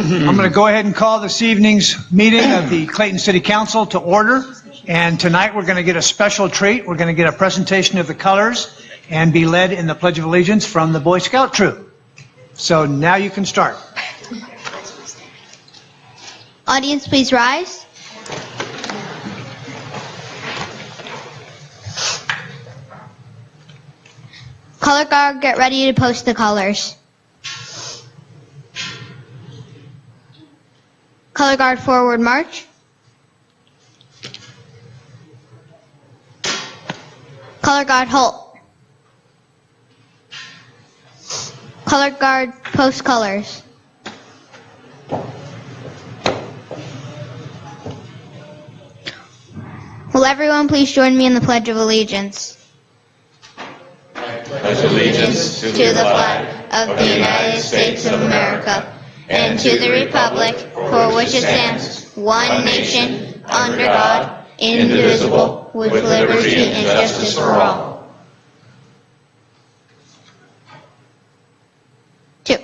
I'm going to go ahead and call this evening's meeting of the Clayton City Council to order. And tonight we're going to get a special treat. We're going to get a presentation of the colors and be led in the Pledge of Allegiance from the Boy Scout troop. So now you can start. Audience, please rise. Color guard, get ready to post the colors. Color guard, forward march. Color guard, halt. Color guard, post colors. Will everyone please join me in the Pledge of Allegiance? Pledge allegiance to the flag of the United States of America and to the republic for which it stands, one nation, under God, indivisible, with liberty and justice for all. 2.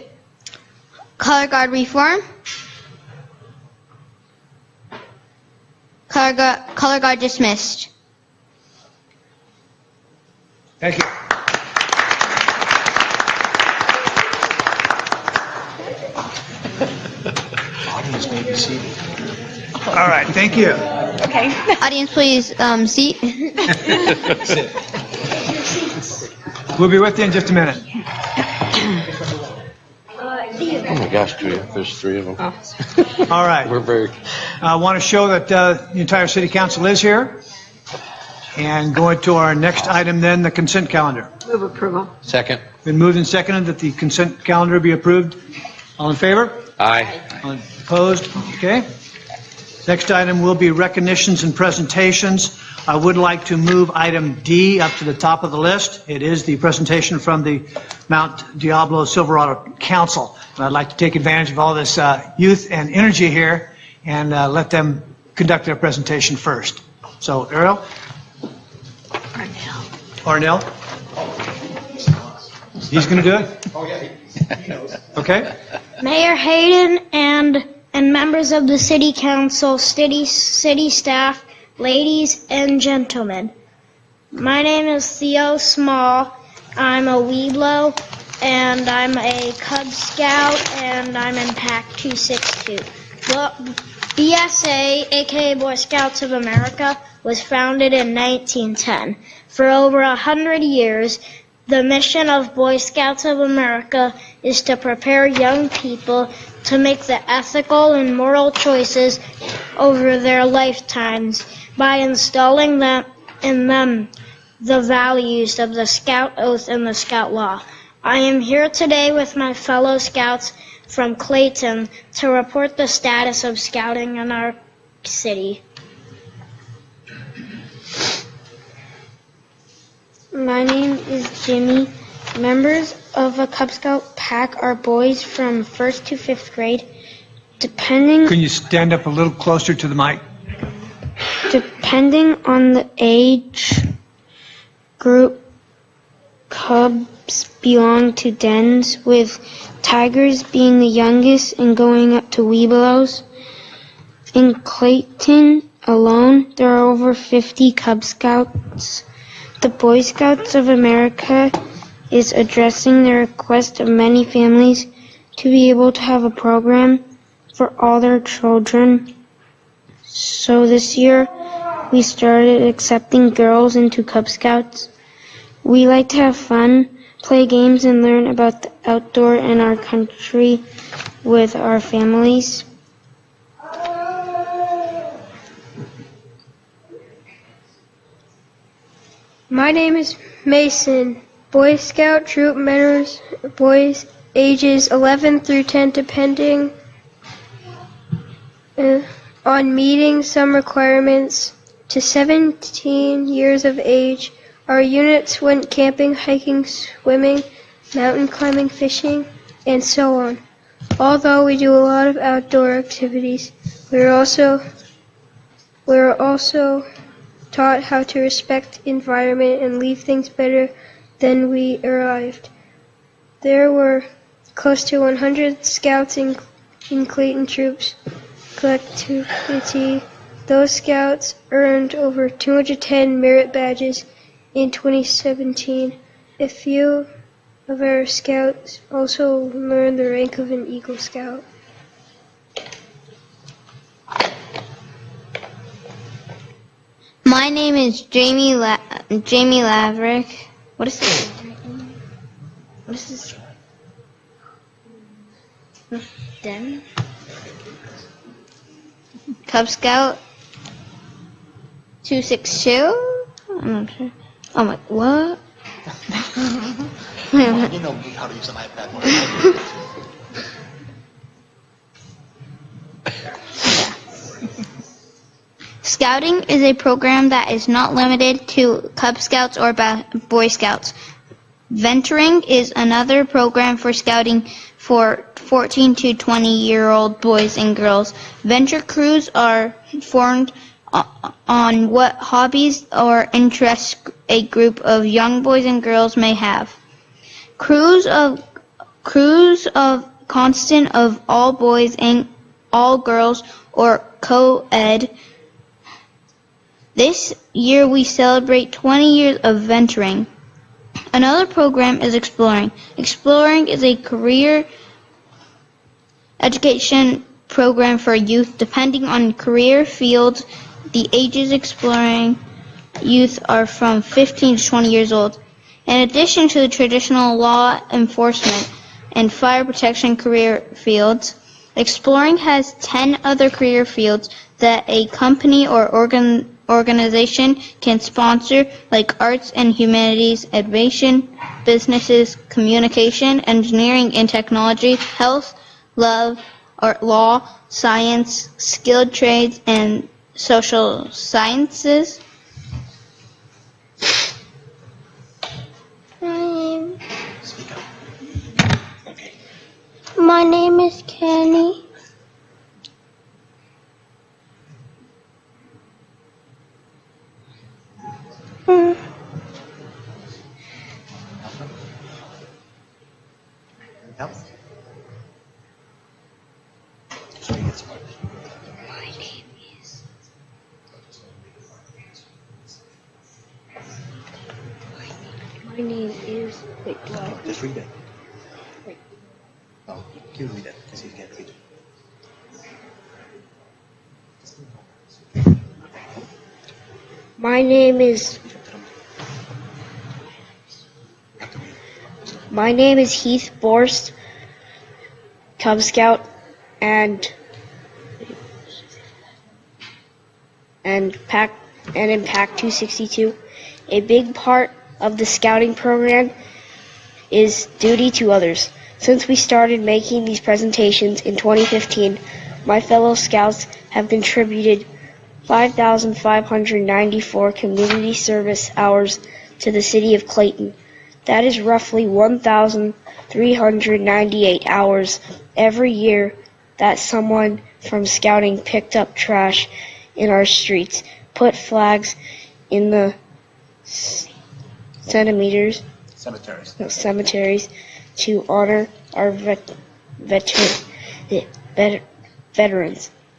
Color guard reform. Color guard dismissed. Thank you. Audience may be seated. All right, thank you. Okay. Audience, please seat. We'll be with you in just a minute. Oh my gosh, Julia, there's 3 of them. All right. We're very... I want to show that the entire City Council is here. And going to our next item then, the consent calendar. Move approval. Second. Been moved and seconded that the consent calendar be approved. All in favor? Aye. All opposed? Okay. Next item will be recognitions and presentations. I would like to move item D up to the top of the list. It is the presentation from the Mount Diablo Silverado Council. And I'd like to take advantage of all this youth and energy here and let them conduct their presentation first. So, Ariel? Arnell? He's going to do it? Oh, yeah. He knows. Okay. Mayor Hayden and members of the City Council, city staff, ladies and gentlemen. My name is Theo Small. I'm a Weeblo, and I'm a Cub Scout, and I'm in Pack 262. Well, BSA, aka Boy Scouts of America, was founded in 1910. For over 100 years, the mission of Boy Scouts of America is to prepare young people to make the ethical and moral choices over their lifetimes by installing in them the values of the Scout Oath and the Scout Law. I am here today with my fellow Scouts from Clayton to report the status of Scouting in our city. My name is Jimmy. Members of a Cub Scout pack are boys from 1st to 5th grade. Can you stand up a little closer to the mic? Depending on the age group, Cubs belong to dens, with Tigers being the youngest and going up to Webelos. In Clayton alone, there are over 50 Cub Scouts. The Boy Scouts of America is addressing the request of many families to be able to have a program for all their children. So this year, we started accepting girls into Cub Scouts. We like to have fun, play games, and learn about the outdoor in our country with our families. My name is Mason. Boy Scout troop members, boys ages 11 through 10, depending on meeting some requirements to 17 years of age. Our units went camping, hiking, swimming, mountain climbing, fishing, and so on. Although we do a lot of outdoor activities, we're also taught how to respect the environment and leave things better than we arrived. There were close to 100 scouts in in Clayton troops collectivity. Those scouts earned over 210 merit badges in 2017. A few of our scouts also learned the rank of an Eagle Scout. My name is Jamie Laverick. What is this? What is this? Demi? Cub Scout 262? I'm not sure. Oh my, what? You know how to use an iPad more than I do. Scouting is a program that is not limited to Cub Scouts or Boy Scouts. Venturing is another program for scouting for 14 to 20-year-old boys and girls. Venture crews are formed on what hobbies or interests a group of young boys and girls may have. Crews of constant of all boys and all girls or co-ed. This year we celebrate 20 years of venturing. Another program is Exploring. Exploring is a career education program for youth depending on career fields. The ages exploring youth are from 15 to 20 years old. In addition to the traditional law enforcement and fire protection career fields, Exploring has 10 other career fields that a company or organization can sponsor, like arts and humanities, aviation, businesses, communication, engineering and technology, health, love, art, law, science, skilled trades, and social sciences. Speak up. Okay. My name is Kenny. Yep. So you get some. My name is. Wait, do I? Just read it. Oh, you read it because you can't read it. My name is. My name is Heath Borst, Cub Scout, and in Pack 262. A big part of the scouting program is duty to others. Since we started making these presentations in 2015, my fellow scouts have contributed 5,594 community service hours to the city of Clayton. That is roughly 1,398 hours every year that someone from scouting picked up trash in our streets, put flags in the cemeteries to honor our veterans,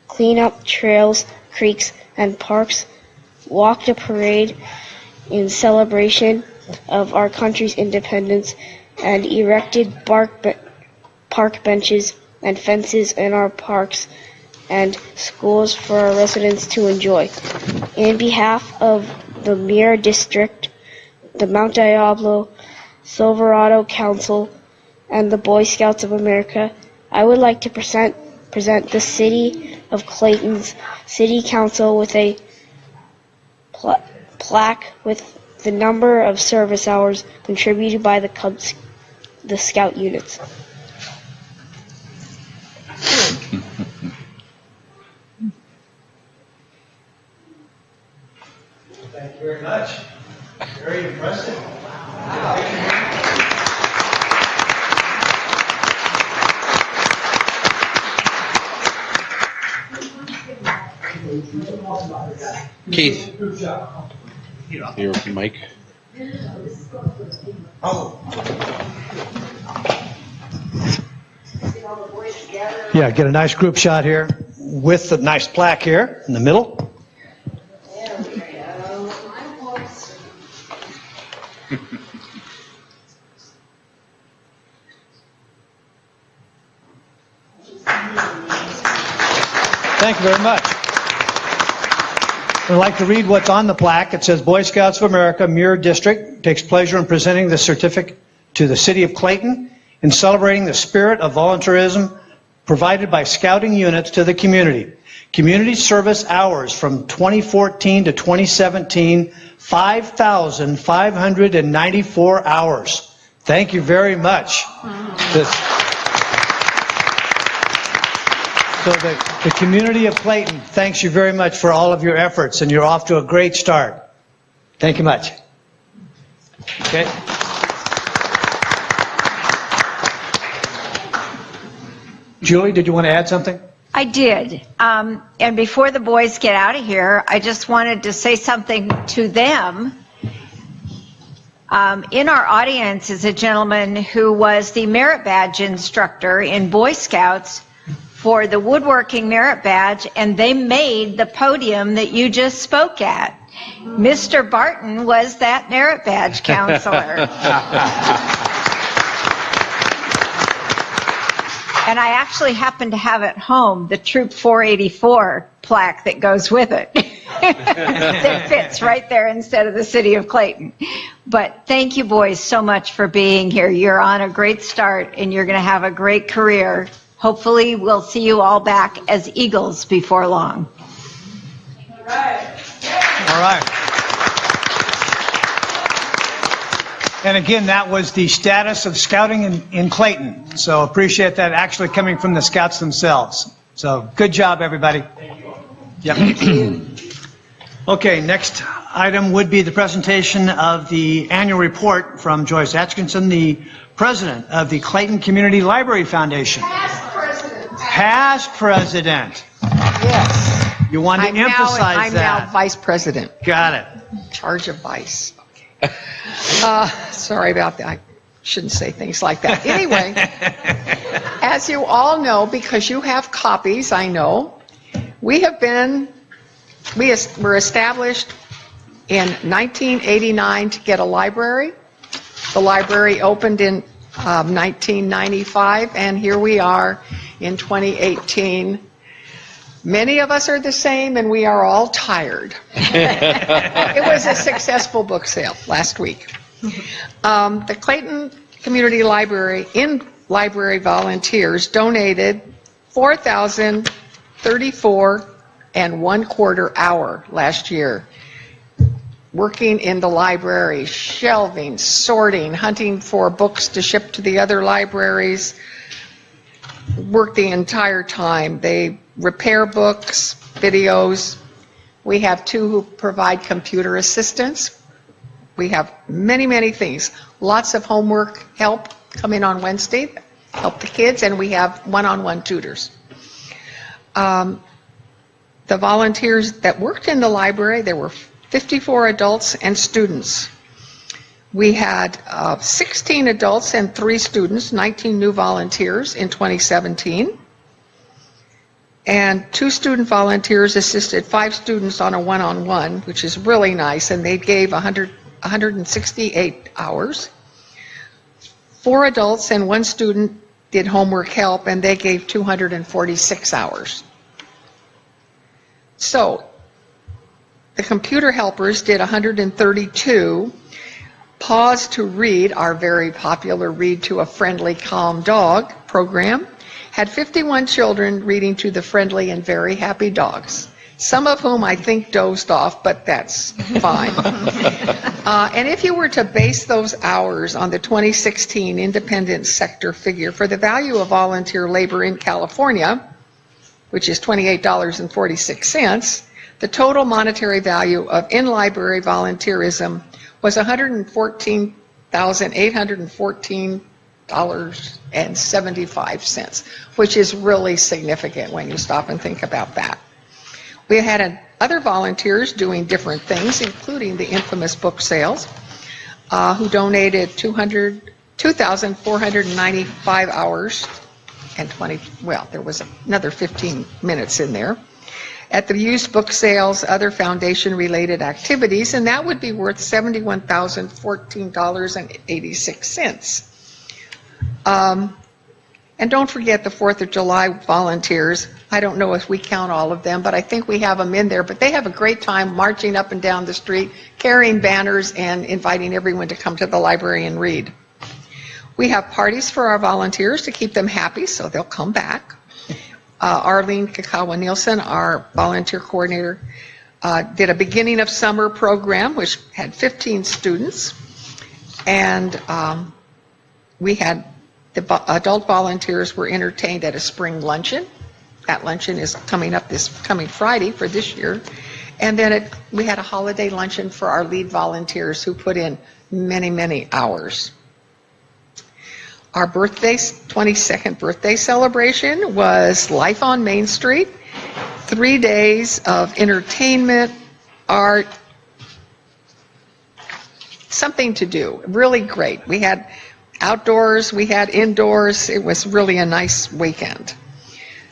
clean up trails, creeks, and parks, walked a parade in celebration of our country's independence, and erected park benches and fences in our parks and schools for our residents to enjoy. In behalf of the Mira District, the Mount Diablo Silverado Council, and the Boy Scouts of America, I would like to present the City of Clayton's City Council with a plaque with the number of service hours contributed by the Scout units. Thank you very much. Very impressive. Keith, your mic. Oh. Yeah, get a nice group shot here with the nice plaque here in the middle. Thank you very much. I'd like to read what's on the plaque. It says, Boy Scouts of America, Muir District, takes pleasure in presenting the certificate to the City of Clayton in celebrating the spirit of volunteerism provided by scouting units to the community. Community service hours from 2014 to 2017, 5,594 hours. Thank you very much. So the community of Clayton thanks you very much for all of your efforts, and you're off to a great start. Thank you much. Okay. Julie, did you want to add something? I did. And before the boys get out of here, I just wanted to say something to them. In our audience is a gentleman who was the merit badge instructor in Boy Scouts for the woodworking merit badge, and they made the podium that you just spoke at. Mr. Barton was that merit badge counselor. And I actually happen to have at home the Troop 484 plaque that goes with it. That fits right there instead of the City of Clayton. But thank you, boys, so much for being here. You're on a great start, and you're going to have a great career. Hopefully, we'll see you all back as Eagles before long. All right. And again, that was the status of scouting in Clayton. So appreciate that actually coming from the scouts themselves. So good job, everybody. Yep. Okay, next item would be the presentation of the annual report from Joyce Atkinson, the president of the Clayton Community Library Foundation. Past president. Past president. Yes. You wanted to emphasize I'm that. now vice president. Got it. Charge of vice. Okay. Sorry about that. I shouldn't say things like that. Anyway, as you all know, because you have copies, I know, we were established in 1989 to get a library. The library opened in 1995, and here we are in 2018. Many of us are the same, and we are all tired. It was a successful book sale last week. The Clayton Community Library in-library volunteers donated 4,034 and 1/4 hour last year, working in the library, shelving, sorting, hunting for books to ship to the other libraries, worked the entire time. They repair books, videos. We have 2 who provide computer assistance. We have many, many things. Lots of homework help come in on Wednesday, help the kids, and we have one-on-one tutors. The volunteers that worked in the library, there were 54 adults and students. We had 16 adults and 3 students, 19 new volunteers in 2017. And 2 student volunteers assisted 5 students on a one-on-one, which is really nice, and they gave 168 hours. 4 adults and 1 student did homework help, and they gave 246 hours. So the computer helpers did 132. Pause to Read, our very popular Read to a Friendly Calm Dog program, had 51 children reading to the friendly and very happy dogs, some of whom I think dozed off, but that's fine. And if you were to base those hours on the 2016 independent sector figure for the value of volunteer labor in California, which is $28.46, the total monetary value of in-library volunteerism was $114,814.75, which is really significant when you stop and think about that. We had other volunteers doing different things, including the infamous book sales, who donated 2,495 hours and 20, well, there was another 15 minutes in there. At the used book sales, other foundation-related activities, and that would be worth $71,014.86. And don't forget the 4th of July volunteers. I don't know if we count all of them, but I think we have them in there. But they have a great time marching up and down the street, carrying banners, and inviting everyone to come to the library and read. We have parties for our volunteers to keep them happy, so they'll come back. Arlene Kakawa-Nielsen, our volunteer coordinator, did a beginning of summer program, which had 15 students. And we had the adult volunteers were entertained at a spring luncheon. That luncheon is coming up this coming Friday for this year. And then we had a holiday luncheon for our lead volunteers who put in many, many hours. Our 22nd birthday celebration was Life on Main Street. 3 days of entertainment, art, something to do. Really great. We had outdoors, we had indoors. It was really a nice weekend.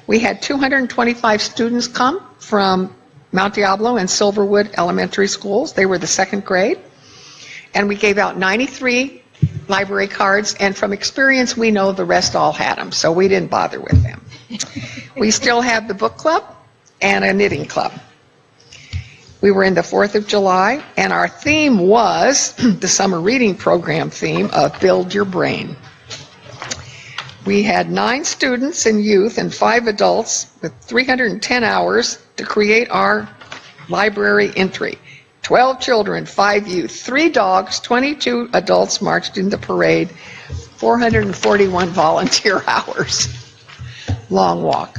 We had 225 students come from Mount Diablo and Silverwood elementary schools. They were the 2nd grade. And we gave out 93 library cards, and from experience, we know the rest all had them, so we didn't bother with them. We still have the book club and a knitting club. We were in the 4th of July, and our theme was the summer reading program theme of Build Your Brain. We had 9 students and youth and 5 adults with 310 hours to create our library entry. 12 children, 5 youth, 3 dogs, 22 adults marched in the parade, 441 volunteer hours. Long walk.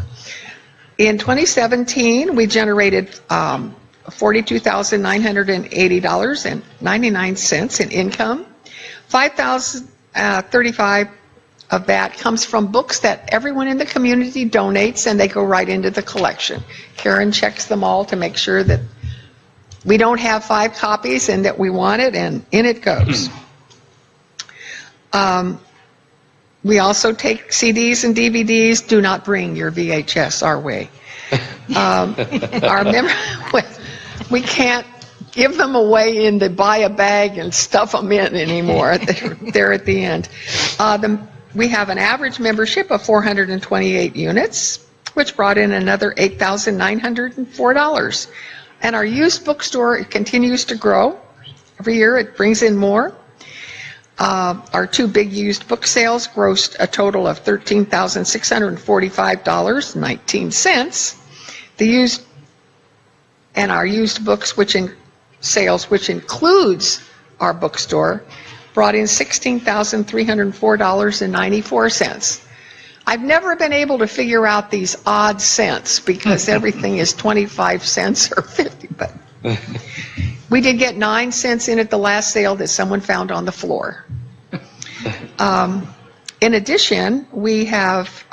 In 2017, we generated $42,980.99 in income. $5,035 of that comes from books that everyone in the community donates, and they go right into the collection. Karen checks them all to make sure that we don't have 5 copies and that we want it, and in it goes. We also take CDs and DVDs. Do not bring your VHS our way. We can't give them away in the buy a bag and stuff them in anymore. They're at the end. We have an average membership of 428 units, which brought in another $8,904. And our used bookstore, it continues to grow. Every year it brings in more. Our 2 big used book sales grossed a total of $13,645.19. Our used books, sales, which includes our bookstore, brought in $16,304.94. I've never been able to figure out these odd cents because everything is 25 cents or 50, but we did get 9 cents in at the last sale that someone found on the floor. In addition, we have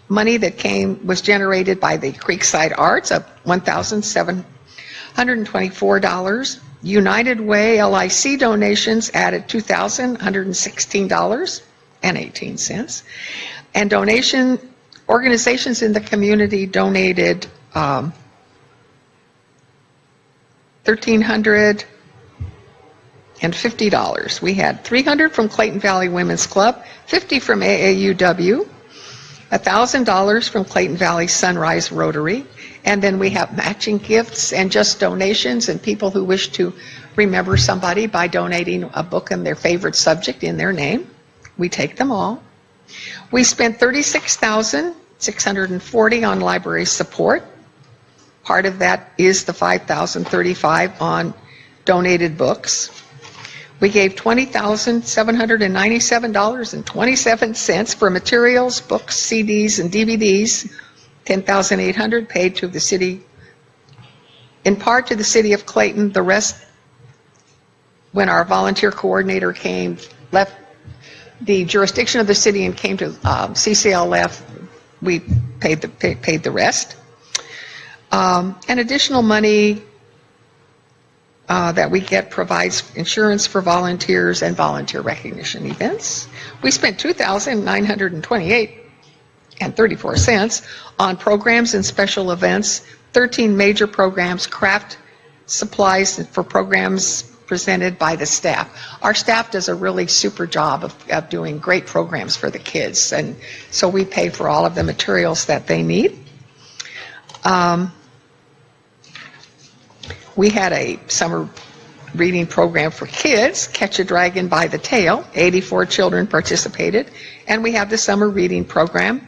money that was generated by the Creekside Arts of $1,724. United Way LIC donations added $2,116.18. And organizations in the community donated $1,350. We had $300 from Clayton Valley Women's Club, $50 from AAUW, $1,000 from Clayton Valley Sunrise Rotary, and then we have matching gifts and just donations and people who wish to remember somebody by donating a book and their favorite subject in their name. We take them all. We spent $36,640 on library support. Part of that is the $5,035 on donated books. We gave $20,797.27 for materials, books, CDs, and DVDs. $10,800 paid to the city, in part to the city of Clayton. The rest, when our volunteer coordinator left the jurisdiction of the city and came to CCLF, we paid the rest. And additional money that we get provides insurance for volunteers and volunteer recognition events. We spent $2,928 on programs and special events, 13 major programs, craft supplies for programs presented by the staff. Our staff does a really super job of doing great programs for the kids, and so we pay for all of the materials that they need. We had a summer reading program for kids, Catch a Dragon by the Tail. 84 children participated, and we have the summer reading program.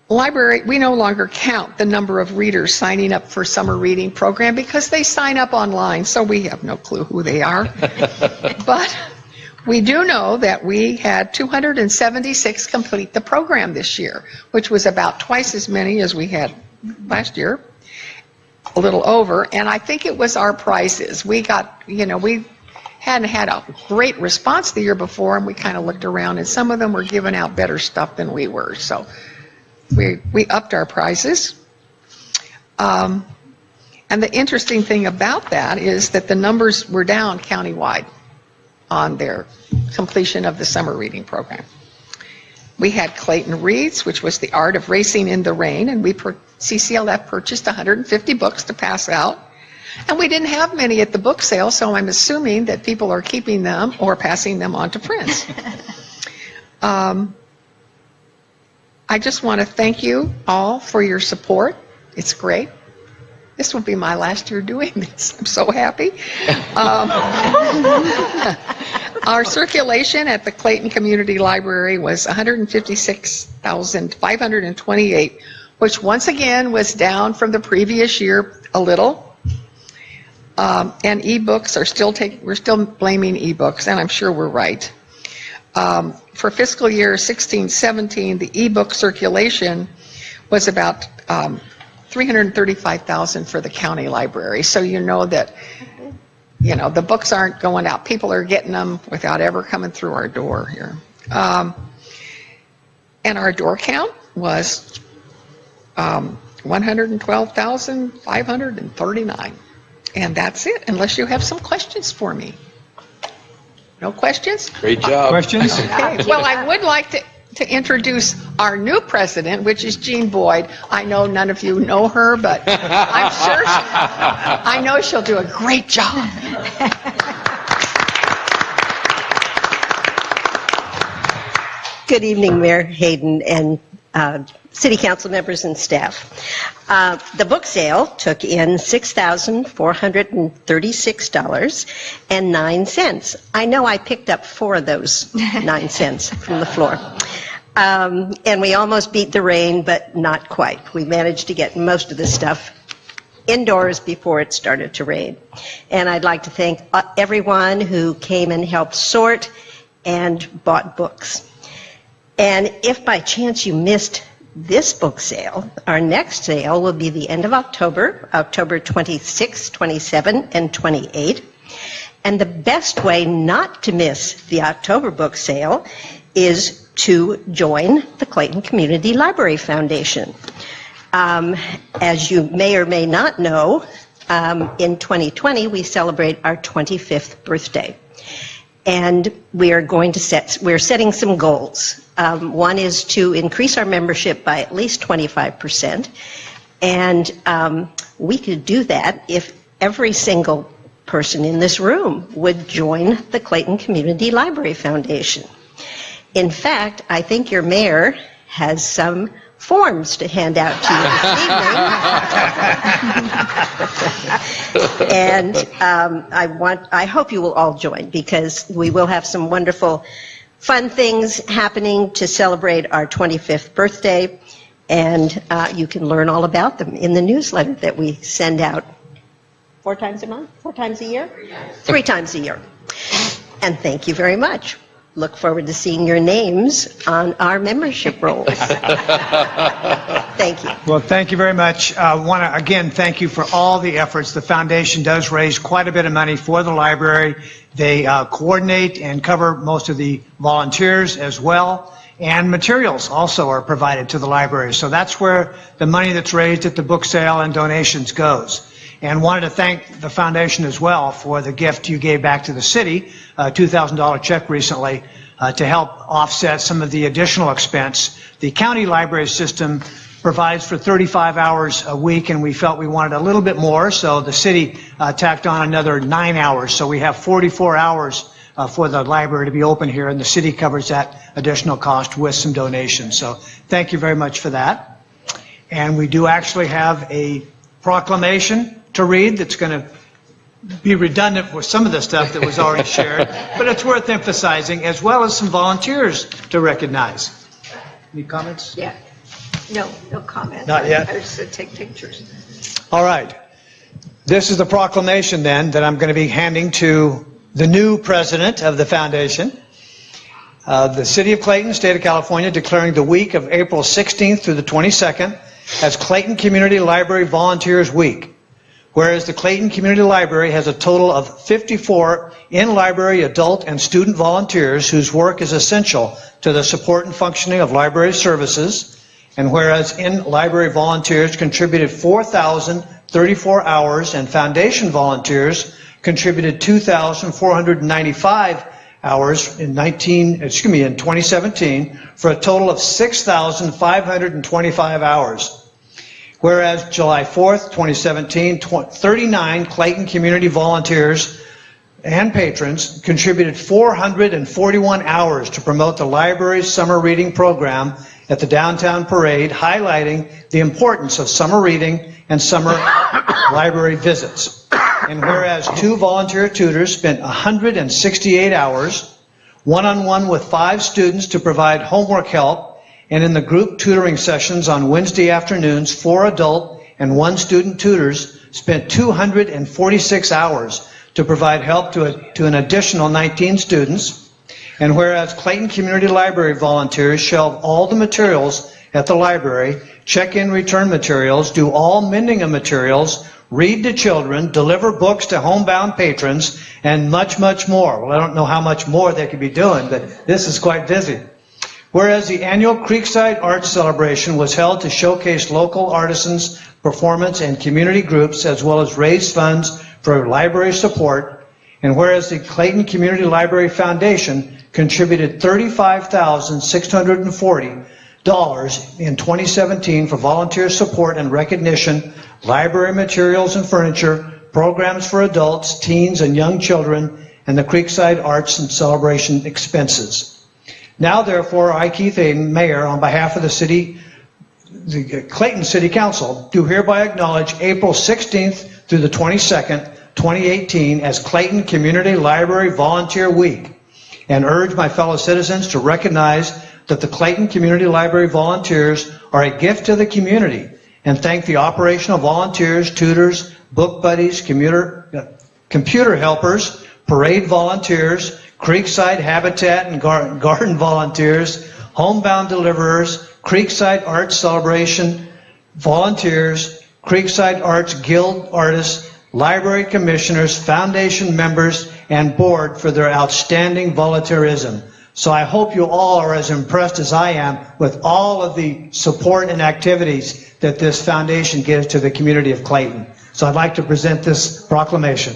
Library, we no longer count the number of readers signing up for summer reading program because they sign up online, so we have no clue who they are. But we do know that we had 276 complete the program this year, which was about twice as many as we had last year, a little over, and I think it was our prizes. We got, we hadn't had a great response the year before, and we kind of looked around, and some of them were giving out better stuff than we were, so we upped our prizes. And the interesting thing about that is that the numbers were down countywide on their completion of the summer reading program. We had Clayton Reads, which was the art of racing in the rain, and CCLF purchased 150 books to pass out. And we didn't have many at the book sale, so I'm assuming that people are keeping them or passing them on to friends. I just want to thank you all for your support. It's great. This will be my last year doing this. I'm so happy. Our circulation at the Clayton Community Library was 156,528, which once again was down from the previous year a little. And ebooks are we're still blaming ebooks, and I'm sure we're right. For fiscal year 16-17, the ebook circulation was about 335,000 for the county library. So you know that, the books aren't going out. People are getting them without ever coming through our door here. And our door count was 112,539. And that's it, unless you have some questions for me. No questions? Great job. Questions? Okay. Well, I would like to introduce our new president, which is Jean Boyd. I know none of you know her, but I'm sure I know she'll do a great job. Good evening, Mayor Hayden and City Council members and staff. The book sale took in $6,436.09. I know I picked up 4 of those 9 cents from the floor. And we almost beat the rain, but not quite. We managed to get most of the stuff indoors before it started to rain. And I'd like to thank everyone who came and helped sort and bought books. And if by chance you missed this book sale, our next sale will be the end of October, October 26, 27, and 28. And the best way not to miss the October book sale is to join the Clayton Community Library Foundation. As you may or may not know, in 2020 we celebrate our 25th birthday. And we're setting some goals. One is to increase our membership by at least 25%. And we could do that if every single person in this room would join the Clayton Community Library Foundation. In fact, I think your mayor has some forms to hand out to you this evening. And I hope you will all join, because we will have some wonderful fun things happening to celebrate our 25th birthday, and you can learn all about them in the newsletter that we send out 4 times a month, 4 times a year? 3 times a year. And thank you very much. Look forward to seeing your names on our membership rolls. Thank you. Well, thank you very much. I want to, again, thank you for all the efforts. The foundation does raise quite a bit of money for the library. They coordinate and cover most of the volunteers as well. And materials also are provided to the library. So that's where the money that's raised at the book sale and donations goes. And wanted to thank the foundation as well for the gift you gave back to the city, a $2,000 check recently to help offset some of the additional expense. The county library system provides for 35 hours a week, and we felt we wanted a little bit more, so the city tacked on another 9 hours. So we have 44 hours for the library to be open here, and the city covers that additional cost with some donations. So thank you very much for that. And we do actually have a proclamation to read that's going to be redundant with some of the stuff that was already shared, but it's worth emphasizing, as well as some volunteers to recognize. Any comments? Yeah. No comment. Not yet? I just said take pictures. All right. This is the proclamation then that I'm going to be handing to the new president of the foundation. The City of Clayton, State of California, declaring the week of April 16th through the 22nd as Clayton Community Library Volunteers Week. Whereas the Clayton Community Library has a total of 54 in-library adult and student volunteers whose work is essential to the support and functioning of library services, and whereas in-library volunteers contributed 4,034 hours and foundation volunteers contributed 2,495 hours in 2017 for a total of 6,525 hours. Whereas July 4th, 2017, 39 Clayton community volunteers and patrons contributed 441 hours to promote the library's summer reading program at the downtown parade, highlighting the importance of summer reading and summer library visits. And whereas 2 volunteer tutors spent 168 hours, one-on-one with 5 students to provide homework help, and in the group tutoring sessions on Wednesday afternoons, 4 adult and 1 student tutors spent 246 hours to provide help to an additional 19 students. And whereas Clayton Community Library volunteers shelve all the materials at the library, check in return materials, do all mending of materials, read to children, deliver books to homebound patrons, and much, much more. Well, I don't know how much more they could be doing, but this is quite busy. Whereas the annual Creekside Arts Celebration was held to showcase local artisans, performance, and community groups, as well as raise funds for library support, and whereas the Clayton Community Library Foundation contributed $35,640 in 2017 for volunteer support and recognition, library materials and furniture, programs for adults, teens, and young children, and the Creekside Arts and Celebration expenses. Now, therefore, I, Keith Aden, Mayor, on behalf of the Clayton City Council, do hereby acknowledge April 16th through the 22nd, 2018 as Clayton Community Library Volunteer Week, and urge my fellow citizens to recognize that the Clayton Community Library volunteers are a gift to the community, and thank the operational volunteers, tutors, book buddies, computer helpers, parade volunteers, Creekside Habitat and Garden volunteers, homebound deliverers, Creekside Arts Celebration volunteers, Creekside Arts Guild artists, library commissioners, foundation members, and board for their outstanding volunteerism. So I hope you all are as impressed as I am with all of the support and activities that this foundation gives to the community of Clayton. So I'd like to present this proclamation.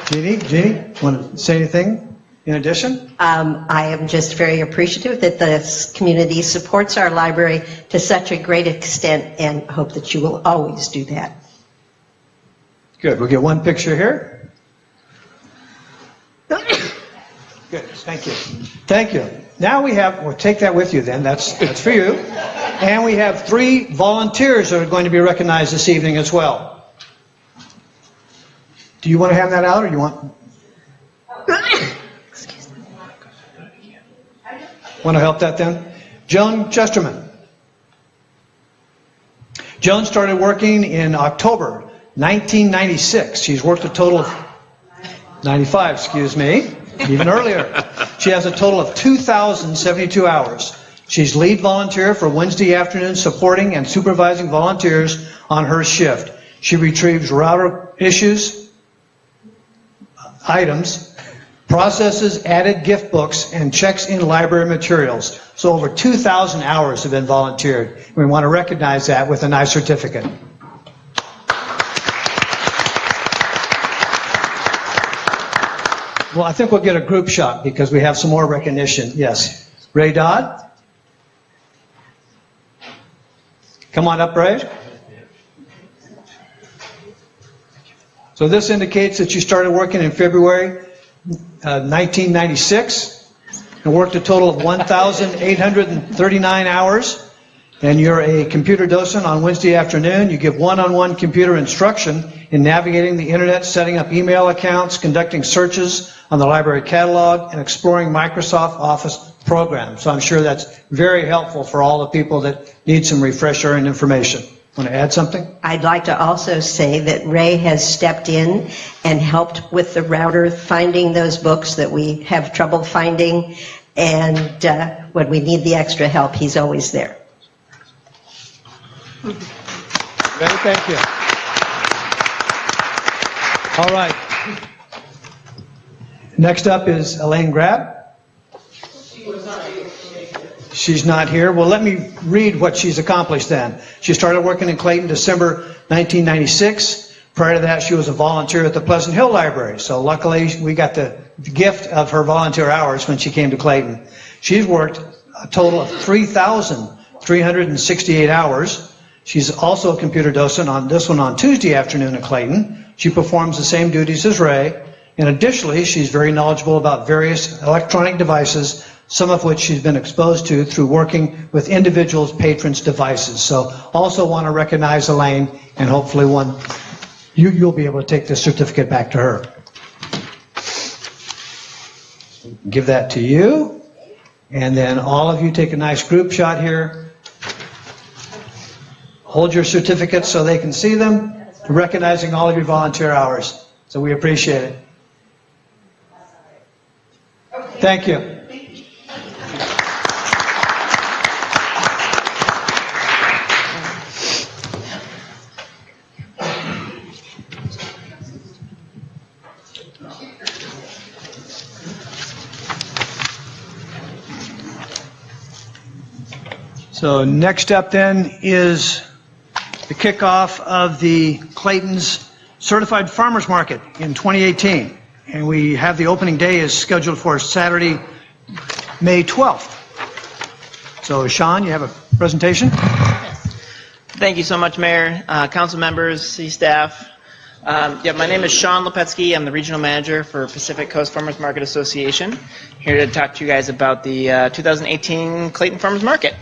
Jeannie, want to say anything in addition? I am just very appreciative that this community supports our library to such a great extent, and hope that you will always do that. Good. We'll get one picture here. Good. Thank you. Thank you. Now we'll take that with you then. That's for you. And we have 3 volunteers that are going to be recognized this evening as well. Do you want to hand that out, or you want? Want to help that then? Joan Chesterman. Joan started working in October 1996. She's worked a total of 95, excuse me, even earlier. She has a total of 2,072 hours. She's lead volunteer for Wednesday afternoon, supporting and supervising volunteers on her shift. She retrieves router items, processes added gift books, and checks in library materials. So over 2,000 hours have been volunteered. We want to recognize that with a nice certificate. Well, I think we'll get a group shot because we have some more recognition. Yes. Ray Dodd? Come on up, Ray. So this indicates that you started working in February 1996 and worked a total of 1,839 hours. And you're a computer docent on Wednesday afternoon. You give one-on-one computer instruction in navigating the internet, setting up email accounts, conducting searches on the library catalog, and exploring Microsoft Office programs. So I'm sure that's very helpful for all the people that need some refresher and information. Want to add something? I'd like to also say that Ray has stepped in and helped with the router, finding those books that we have trouble finding, and when we need the extra help, he's always there. Ray, thank you. All right. Next up is Elaine Grab. She's not here. Well, let me read what she's accomplished then. She started working in Clayton December 1996. Prior to that, she was a volunteer at the Pleasant Hill Library. So luckily, we got the gift of her volunteer hours when she came to Clayton. She's worked a total of 3,368 hours. She's also a computer docent on this one on Tuesday afternoon at Clayton. She performs the same duties as Ray. And additionally, she's very knowledgeable about various electronic devices, some of which she's been exposed to through working with individuals' patrons' devices. So also want to recognize Elaine, and hopefully you'll be able to take this certificate back to her. Give that to you. And then all of you take a nice group shot here. Hold your certificates so they can see them, recognizing all of your volunteer hours. So we appreciate it. Thank you. So next up then is the kickoff of the Clayton's Certified Farmers Market in 2018. And we have the opening day is scheduled for Saturday, May 12th. So Sean, you have a presentation? Thank you so much, Mayor, council members, city staff. My name is Sean Lepetsky. I'm the regional manager for Pacific Coast Farmers Market Association. Here to talk to you guys about the 2018 Clayton Farmers Market.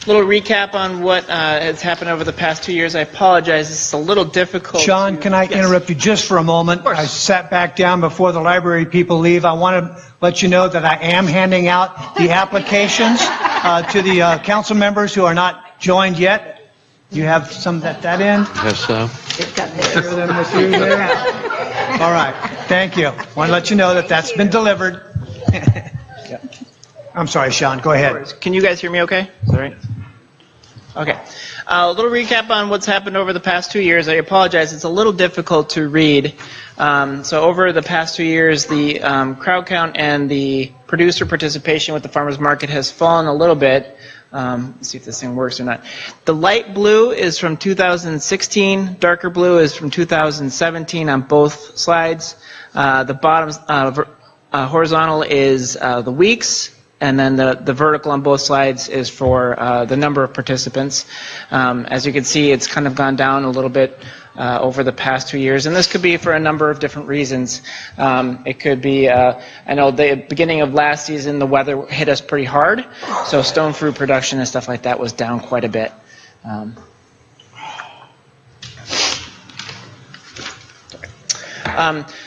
Little recap on what has happened over the past 2 years. I apologize, this is a little difficult. Sean, can I interrupt you just for a moment? Of course. I sat back down before the library people leave. I want to let you know that I am handing out the applications to the council members who are not joined yet. You have some at that end? Yes, sir. All right, thank you. Want to let you know that that's been delivered. I'm sorry, Sean, go ahead. Can you guys hear me okay? Is that right? Okay. A little recap on what's happened over the past 2 years. I apologize, it's a little difficult to read. So over the past 2 years, the crowd count and the producer participation with the farmers market has fallen a little bit. Let's see if this thing works or not. The light blue is from 2016, darker blue is from 2017 on both slides. The bottom horizontal is the weeks, and then the vertical on both sides is for the number of participants. As you can see, it's kind of gone down a little bit over the past 2 years, and this could be for a number of different reasons. It could be, I know the beginning of last season, the weather hit us pretty hard, so stone fruit production and stuff like that was down quite a bit.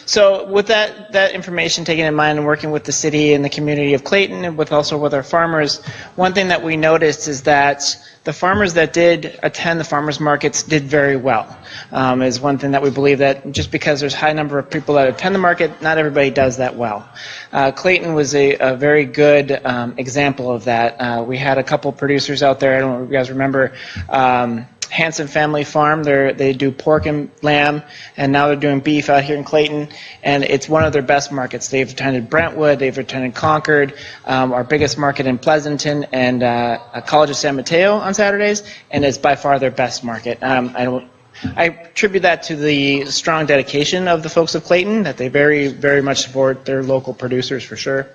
So with that information taken in mind and working with the city and the community of Clayton and also with our farmers, one thing that we noticed is that the farmers that did attend the farmers markets did very well. Is one thing that we believe, that just because there's a high number of people that attend the market, not everybody does that well. Clayton was a very good example of that. We had a couple producers out there, I don't know if you guys remember, Hanson Family Farm. They do pork and lamb, and now they're doing beef out here in Clayton, and it's one of their best markets. They've attended Brentwood, they've attended Concord, our biggest market in Pleasanton, and College of San Mateo on Saturdays, and it's by far their best market. I attribute that to the strong dedication of the folks of Clayton, that they very, very much support their local producers for sure.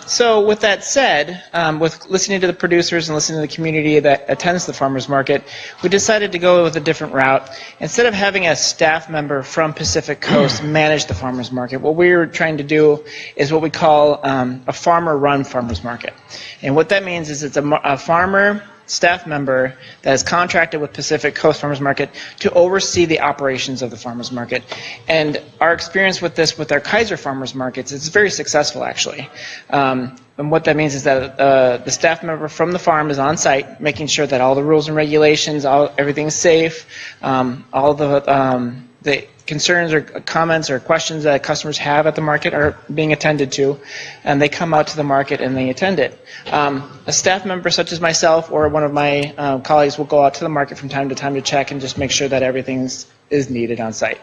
So with that said, with listening to the producers and listening to the community that attends the farmers market, we decided to go with a different route. Instead of having a staff member from Pacific Coast manage the farmers market, what we were trying to do is what we call a farmer-run farmers market. And what that means is it's a farmer staff member that is contracted with Pacific Coast Farmers Market to oversee the operations of the farmers market. And our experience with this with our Kaiser farmers markets is very successful, actually. And what that means is that the staff member from the farm is on site, making sure that all the rules and regulations, everything's safe, all the concerns or comments or questions that customers have at the market are being attended to, and they come out to the market and they attend it. A staff member such as myself or one of my colleagues will go out to the market from time to time to check and just make sure that everything is needed on site.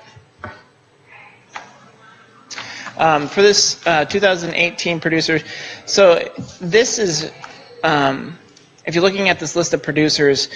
For this 2018 producers, so this is, if you're looking at this list of producers,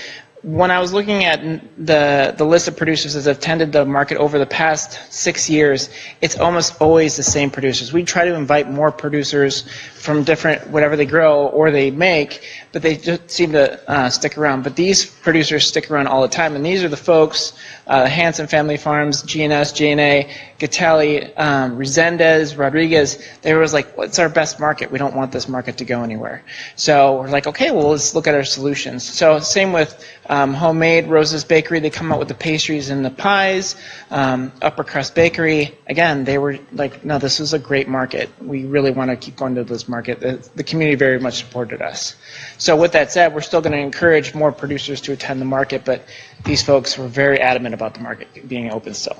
when I was looking at the list of producers that have attended the market over the past 6 years, it's almost always the same producers. We try to invite more producers from different, whatever they grow or they make, but they just seem to stick around. But these producers stick around all the time, and these are the folks, Hanson Family Farms, GNS, J&A, Gatali, Resendez, Rodriguez. They were like, what's our best market? We don't want this market to go anywhere. So we're like, okay, well, let's look at our solutions. So same with Homemade, Rose's Bakery. They come out with the pastries and the pies. Upper Crust Bakery, again, they were like, no, this is a great market. We really want to keep going to this market. The community very much supported us. So with that said, we're still going to encourage more producers to attend the market, but these folks were very adamant about the market being open still.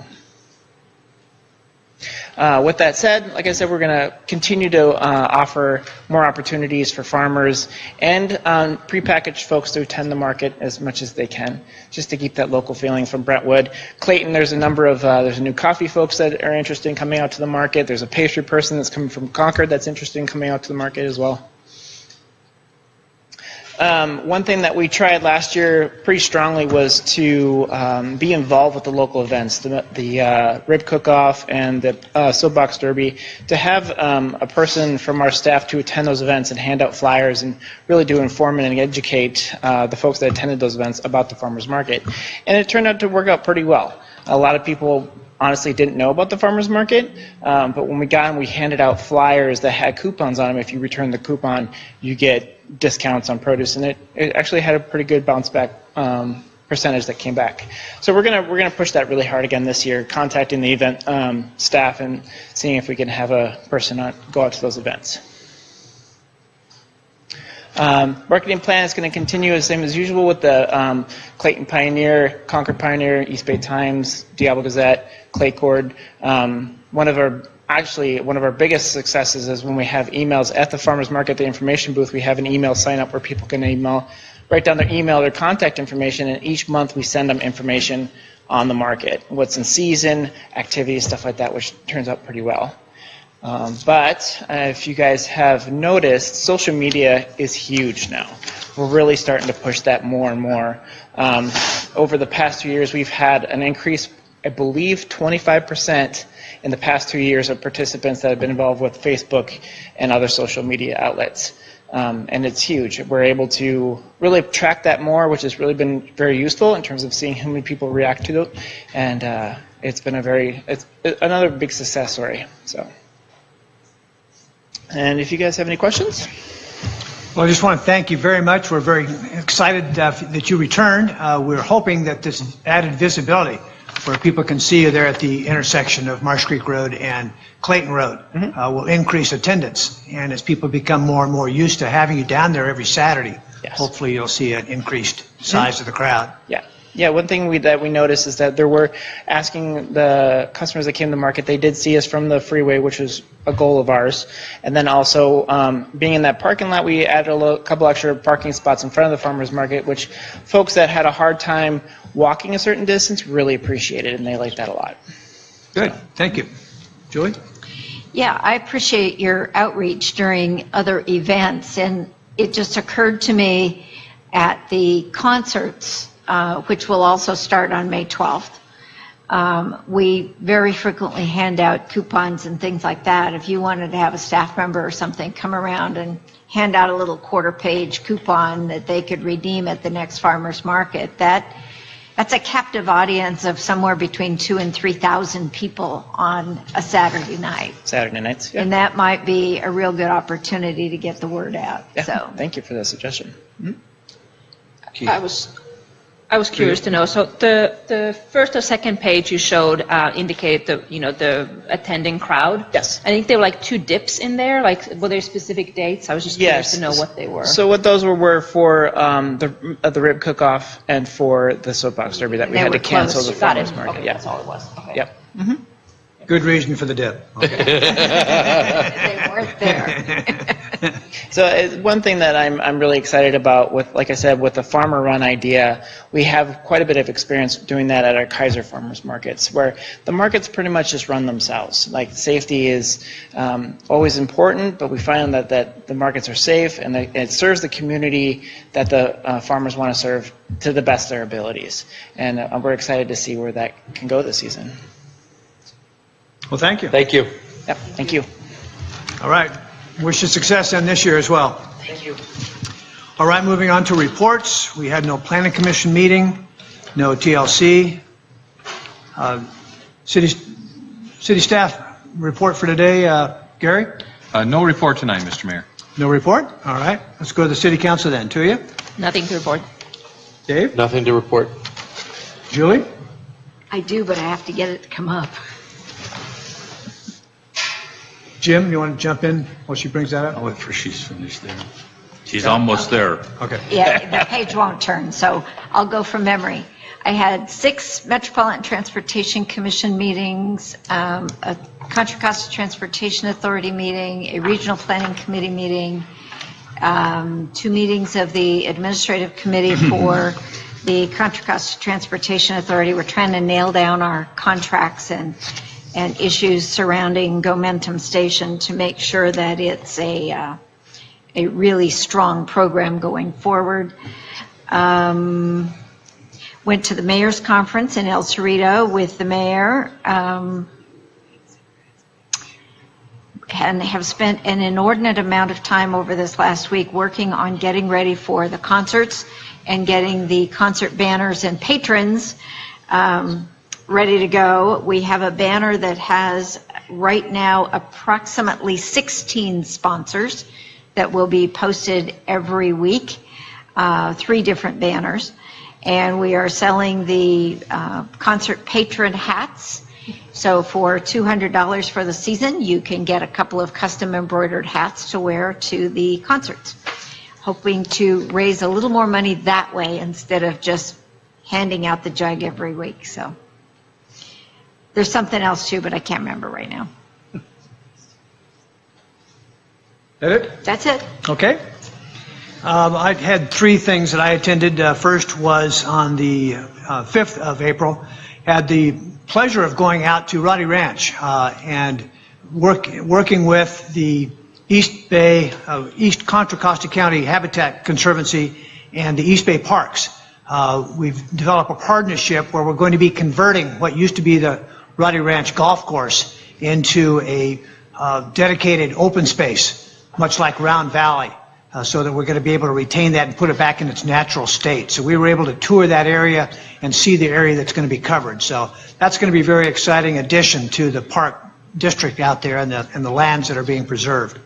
With that said, like I said, we're going to continue to offer more opportunities for farmers and prepackaged folks to attend the market as much as they can, just to keep that local feeling from Brentwood. Clayton, there's a number of, there's a new coffee folks that are interested in coming out to the market. There's a pastry person that's coming from Concord that's interested in coming out to the market as well. One thing that we tried last year pretty strongly was to be involved with the local events, the Rib Cook-Off and the Soapbox Derby, to have a person from our staff to attend those events and hand out flyers and really do inform and educate the folks that attended those events about the farmers market. And it turned out to work out pretty well. A lot of people honestly didn't know about the farmers market, but when we got them, we handed out flyers that had coupons on them. If you return the coupon, you get discounts on produce, and it actually had a pretty good bounce back percentage that came back. So we're gonna push that really hard again this year, contacting the event staff and seeing if we can have a person go out to those events. Marketing plan is going to continue the same as usual with the Clayton Pioneer, Concord Pioneer, East Bay Times, Diablo Gazette, Claycord. One of our biggest successes is when we have emails at the farmers market, the information booth. We have an email sign up where people can write down their email, their contact information, and each month we send them information on the market, what's in season, activities, stuff like that, which turns out pretty well. But if you guys have noticed, social media is huge now. We're really starting to push that more and more. Over the past 2 years, we've had an increase, I believe 25% in the past 2 years of participants that have been involved with Facebook and other social media outlets. And it's huge. We're able to really track that more, which has really been very useful in terms of seeing how many people react to it. And it's been it's another big success story. So. And if you guys have any questions? Well, I just want to thank you very much. We're very excited that you returned. We're hoping that this added visibility, where people can see you there at the intersection of Marsh Creek Road and Clayton Road, will increase attendance. And as people become more and more used to having you down there every Saturday, hopefully you'll see an increased size of the crowd. Yeah, one thing that we noticed is that there were asking the customers that came to the market, they did see us from the freeway, which was a goal of ours. And then also being in that parking lot, we added a couple extra parking spots in front of the farmers market, which folks that had a hard time walking a certain distance really appreciated, and they liked that a lot. Good, thank you. Julie? Yeah, I appreciate your outreach during other events, and it just occurred to me at the concerts which will also start on May 12th. We very frequently hand out coupons and things like that. If you wanted to have a staff member or something come around and hand out a little quarter-page coupon that they could redeem at the next farmer's market, that's a captive audience of somewhere between 2,000 and 3,000 people on a Saturday night. Saturday nights, yeah. And that might be a real good opportunity to get the word out. Yeah, So thank you for the suggestion. I was curious to know. So the first or second page you showed indicated the attending crowd. Yes. I think there were like 2 dips in there. Like, were there specific dates? I was just curious Yes. to know what they were. So what those were for the rib cook-off and for the soapbox derby that we They had to were cancel closed. the Got it. farmers market. Okay, Yeah. that's all it was. Okay. Yep. Good reason for the dip. they weren't there. So one thing that I'm really excited about with, like I said, with the farmer run idea, we have quite a bit of experience doing that at our Kaiser farmers markets, where the markets pretty much just run themselves. Like safety is always important, but we find that the markets are safe and it serves the community that the farmers want to serve to the best of their abilities. And we're excited to see where that can go this season. Well, thank you. Thank you. Yep, thank you. All right. Wish you success in this year as well. Thank you. All right, moving on to reports. We had no planning commission meeting, no TLC. City staff report for today. Gary? No report tonight, Mr. Mayor. No report? All right. Let's go to the city council then. To you. Nothing to report. Dave? Nothing to report. Julie? I do, but I have to get it to come up. Jim, you want to jump in while she brings that I'll up? wait for she's finished there. She's almost there. Okay. Yeah, the page won't turn, so I'll go from memory. I had 6 Metropolitan Transportation Commission meetings, a Contra Costa Transportation Authority meeting, a Regional Planning Committee meeting, 2 meetings of the Administrative Committee for the Contra Costa Transportation Authority. We're trying to nail down our contracts and issues surrounding Gomentum Station to make sure that it's a really strong program going forward. Went to the mayor's conference in El Cerrito with the mayor, and have spent an inordinate amount of time over this last week working on getting ready for the concerts and getting the concert banners and patrons ready to go. We have a banner that has right now approximately 16 sponsors that will be posted every week, 3 different banners. And we are selling the concert patron hats. So for $200 for the season, you can get a couple of custom embroidered hats to wear to the concerts. Hoping to raise a little more money that way instead of just handing out the jug every week. So there's something else too, but I can't remember right now. That it? That's it. Okay. I had 3 things that I attended. First was on the 5th of April. Had the pleasure of going out to Roddy Ranch and working with the East Bay, East Contra Costa County Habitat Conservancy and the East Bay Parks. We've developed a partnership where we're going to be converting what used to be the Roddy Ranch golf course into a dedicated open space, much like Round Valley, so that we're going to be able to retain that and put it back in its natural state. So we were able to tour that area and see the area that's going to be covered. So that's going to be a very exciting addition to the park district out there and the lands that are being preserved.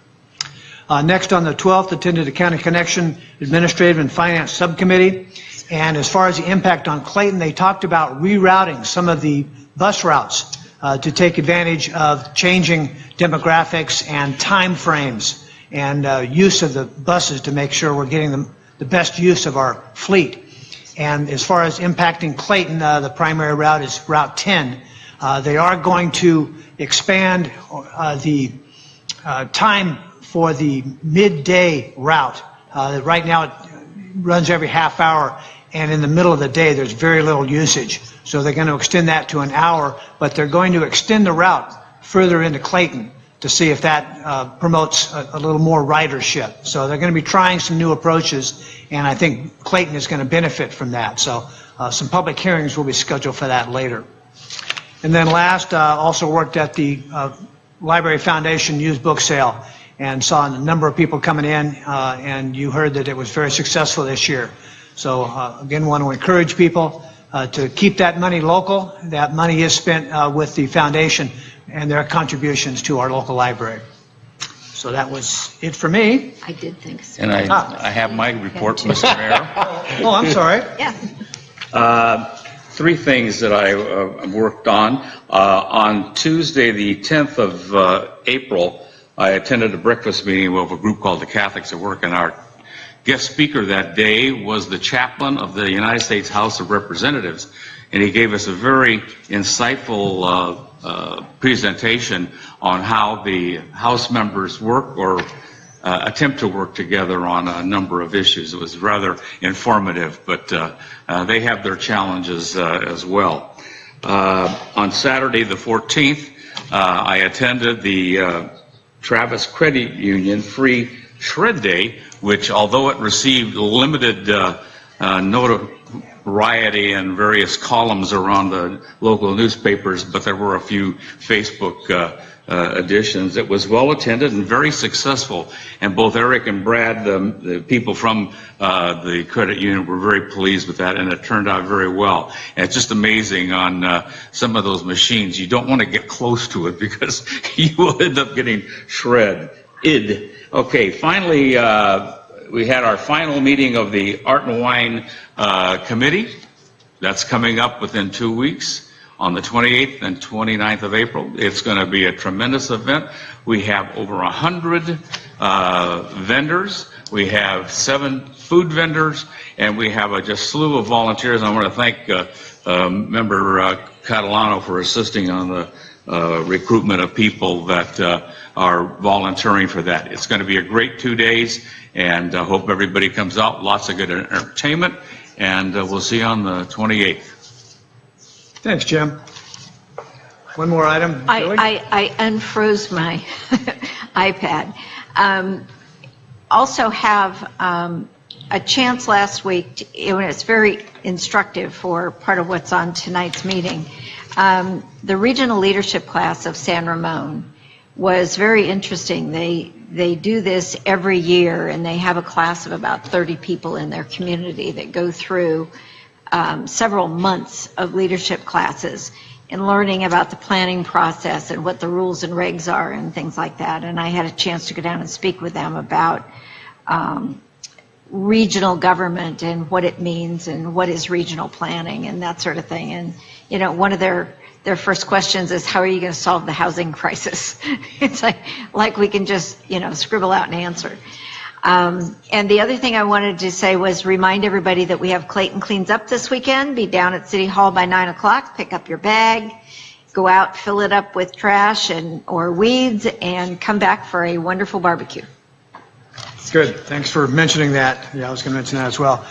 Next, on the 12th, attended the County Connection Administrative and Finance Subcommittee. And as far as the impact on Clayton, they talked about rerouting some of the bus routes to take advantage of changing demographics and time frames and use of the buses to make sure we're getting the best use of our fleet. And as far as impacting Clayton, the primary route is Route 10. They are going to expand the time for the midday route. Right now it runs every half hour, and in the middle of the day there's very little usage. So they're going to extend that to an hour, but they're going to extend the route further into Clayton to see if that promotes a little more ridership. So they're going to be trying some new approaches, and I think Clayton is going to benefit from that. So Some public hearings will be scheduled for that later. And then last, also worked at the Library Foundation used book sale and saw a number of people coming in, and you heard that it was very successful this year. So again, want to encourage people to keep that money local. That money is spent with the foundation and their contributions to our local library. So that was it for me. I did think so. And I have my report, Mr. Mayor. Oh, I'm sorry. Yeah. 3 things that I worked on. On Tuesday, the 10th of April, I attended a breakfast meeting with a group called the Catholics at Work, and our guest speaker that day was the chaplain of the United States House of Representatives, and he gave us a very insightful presentation on how the House members work or attempt to work together on a number of issues. It was rather informative, but they have their challenges as well. On Saturday the 14th, I attended the Travis Credit Union Free Shred Day, which, although it received limited notoriety and various columns around the local newspapers, but there were a few Facebook editions. It was well attended and very successful, and both Eric and Brad, the people from the credit union, were very pleased with that, and it turned out very well. And it's just amazing on some of those machines. You don't want to get close to it because you will end up getting shredded. Okay, finally, we had our final meeting of the Art and Wine Committee. That's coming up within 2 weeks on the 28th and 29th of April. It's going to be a tremendous event. We have over 100 vendors. We have 7 food vendors, and we have a just slew of volunteers. I want to thank Member Catalano for assisting on the recruitment of people that are volunteering for that. It's going to be a great 2 days, and I hope everybody comes out. Lots of good entertainment, and we'll see you on the 28th. Thanks, Jim. One more item. I unfroze my iPad. Also have a chance last week, it's very instructive for part of what's on tonight's meeting. The regional leadership class of San Ramon was very interesting. They do this every year, and they have a class of about 30 people in their community that go through several months of leadership classes and learning about the planning process and what the rules and regs are and things like that. And I had a chance to go down and speak with them about regional government and what it means and what is regional planning and that sort of thing. And, you know, one of their first questions is, how are you going to solve the housing crisis? It's like we can just, scribble out an answer. And the other thing I wanted to say was remind everybody that we have Clayton Cleans Up this weekend. Be down at City Hall by 9 o'clock, pick up your bag, go out, fill it up with trash or weeds, and come back for a wonderful barbecue. Good. Thanks for mentioning that. Yeah, I was going to mention that as well.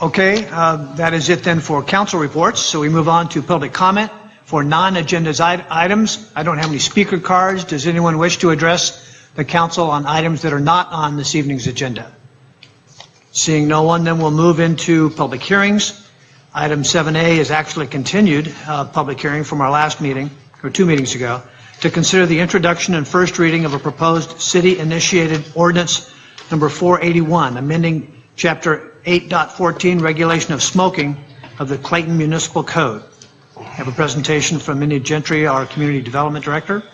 Okay, that is it then for council reports. So we move on to public comment for non-agenda items. I don't have any speaker cards. Does anyone wish to address the council on items that are not on this evening's agenda? Seeing no one, then we'll move into public hearings. Item 7A is actually continued public hearing from our last meeting, or 2 meetings ago, to consider the introduction and first reading of a proposed city-initiated ordinance number 481, amending Chapter 8.14, Regulation of Smoking of the Clayton Municipal Code. I have a presentation from Minnie Gentry, our Community Development Director.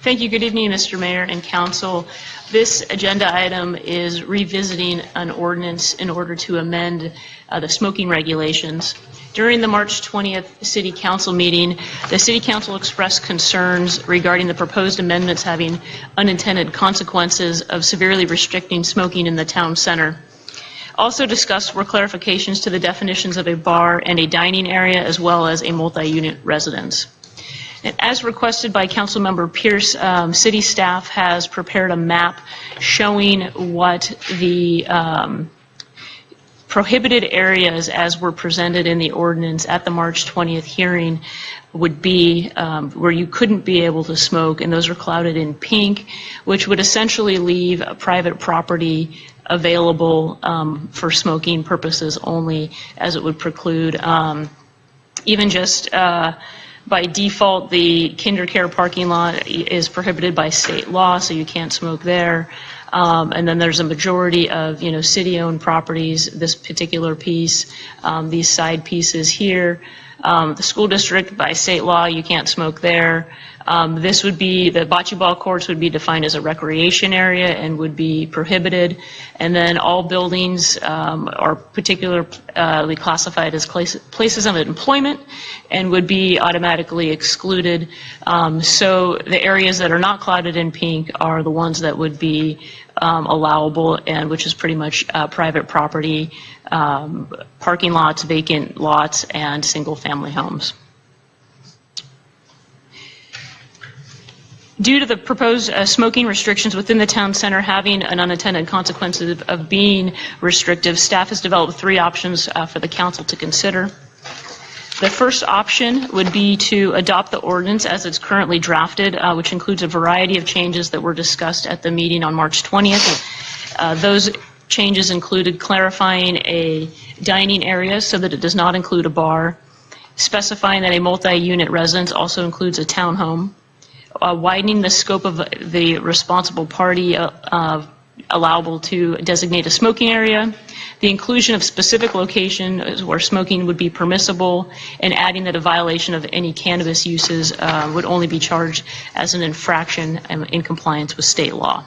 Thank you. Good evening, Mr. Mayor and Council. This agenda item is revisiting an ordinance in order to amend the smoking regulations. During the March 20th City Council meeting, the City Council expressed concerns regarding the proposed amendments having unintended consequences of severely restricting smoking in the town center. Also discussed were clarifications to the definitions of a bar and a dining area, as well as a multi-unit residence. And as requested by Councilmember Pierce, city staff has prepared a map showing what the prohibited areas as were presented in the ordinance at the March 20th hearing would be where you couldn't be able to smoke, and those are clouded in pink, which would essentially leave private property available for smoking purposes only, as it would preclude even just by default, the kinder care parking lot is prohibited by state law, so you can't smoke there. And then there's a majority of, city-owned properties, this particular piece, these side pieces here. The school district, by state law, you can't smoke there. This would be, the bocce ball courts would be defined as a recreation area and would be prohibited. And then all buildings are particularly classified as places of employment and would be automatically excluded. So the areas that are not clouded in pink are the ones that would be allowable, and which is pretty much private property, parking lots, vacant lots, and single-family homes. Due to the proposed smoking restrictions within the town center having an unintended consequence of being restrictive, staff has developed 3 options for the council to consider. The first option would be to adopt the ordinance as it's currently drafted, which includes a variety of changes that were discussed at the meeting on March 20th. Those changes included clarifying a dining area so that it does not include a bar, specifying that a multi-unit residence also includes a townhome, widening the scope of the responsible party allowable to designate a smoking area, the inclusion of specific locations where smoking would be permissible, and adding that a violation of any cannabis uses would only be charged as an infraction in compliance with state law.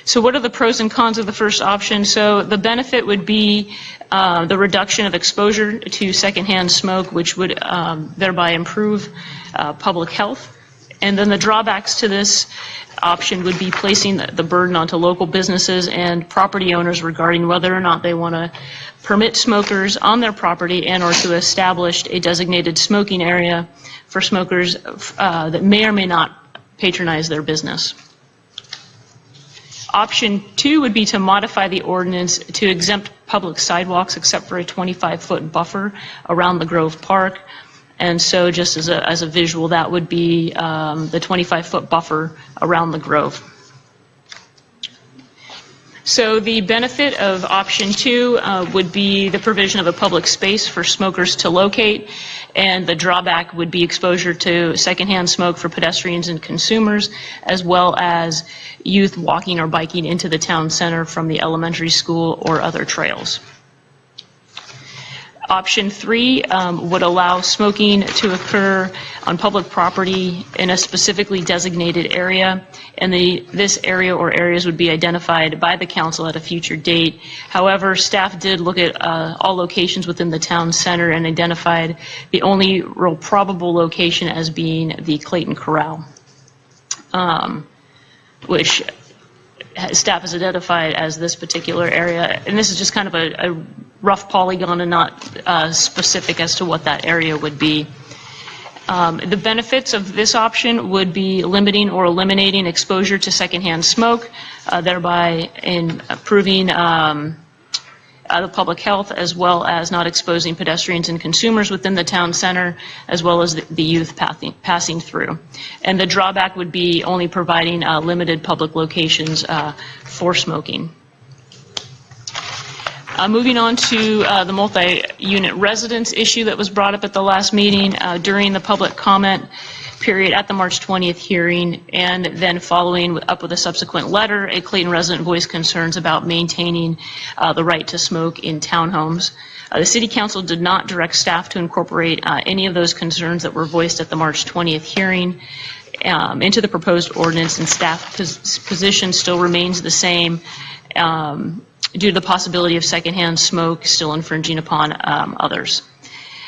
So what are the pros and cons of the first option? So the benefit would be the reduction of exposure to secondhand smoke, which would thereby improve public health. And then the drawbacks to this option would be placing the burden onto local businesses and property owners regarding whether or not they want to permit smokers on their property and or to establish a designated smoking area for smokers that may or may not patronize their business. Option 2 would be to modify the ordinance to exempt public sidewalks except for a 25-foot buffer around the Grove Park. And so just as a visual, that would be the 25-foot buffer around the Grove. So the benefit of option 2 would be the provision of a public space for smokers to locate, and the drawback would be exposure to secondhand smoke for pedestrians and consumers, as well as youth walking or biking into the town center from the elementary school or other trails. Option 3 would allow smoking to occur on public property in a specifically designated area, and this area or areas would be identified by the council at a future date. However, staff did look at all locations within the town center and identified the only real probable location as being the Clayton Corral, which staff has identified as this particular area. And this is just kind of a rough polygon and not specific as to what that area would be. The benefits of this option would be limiting or eliminating exposure to secondhand smoke, thereby improving the public health, as well as not exposing pedestrians and consumers within the town center, as well as the youth passing through. And the drawback would be only providing limited public locations for smoking. Moving on to the multi-unit residence issue that was brought up at the last meeting during the public comment period at the March 20th hearing, and then following up with a subsequent letter, a Clayton resident voiced concerns about maintaining the right to smoke in townhomes. The City Council did not direct staff to incorporate any of those concerns that were voiced at the March 20th hearing into the proposed ordinance, and staff position still remains the same due to the possibility of secondhand smoke still infringing upon others.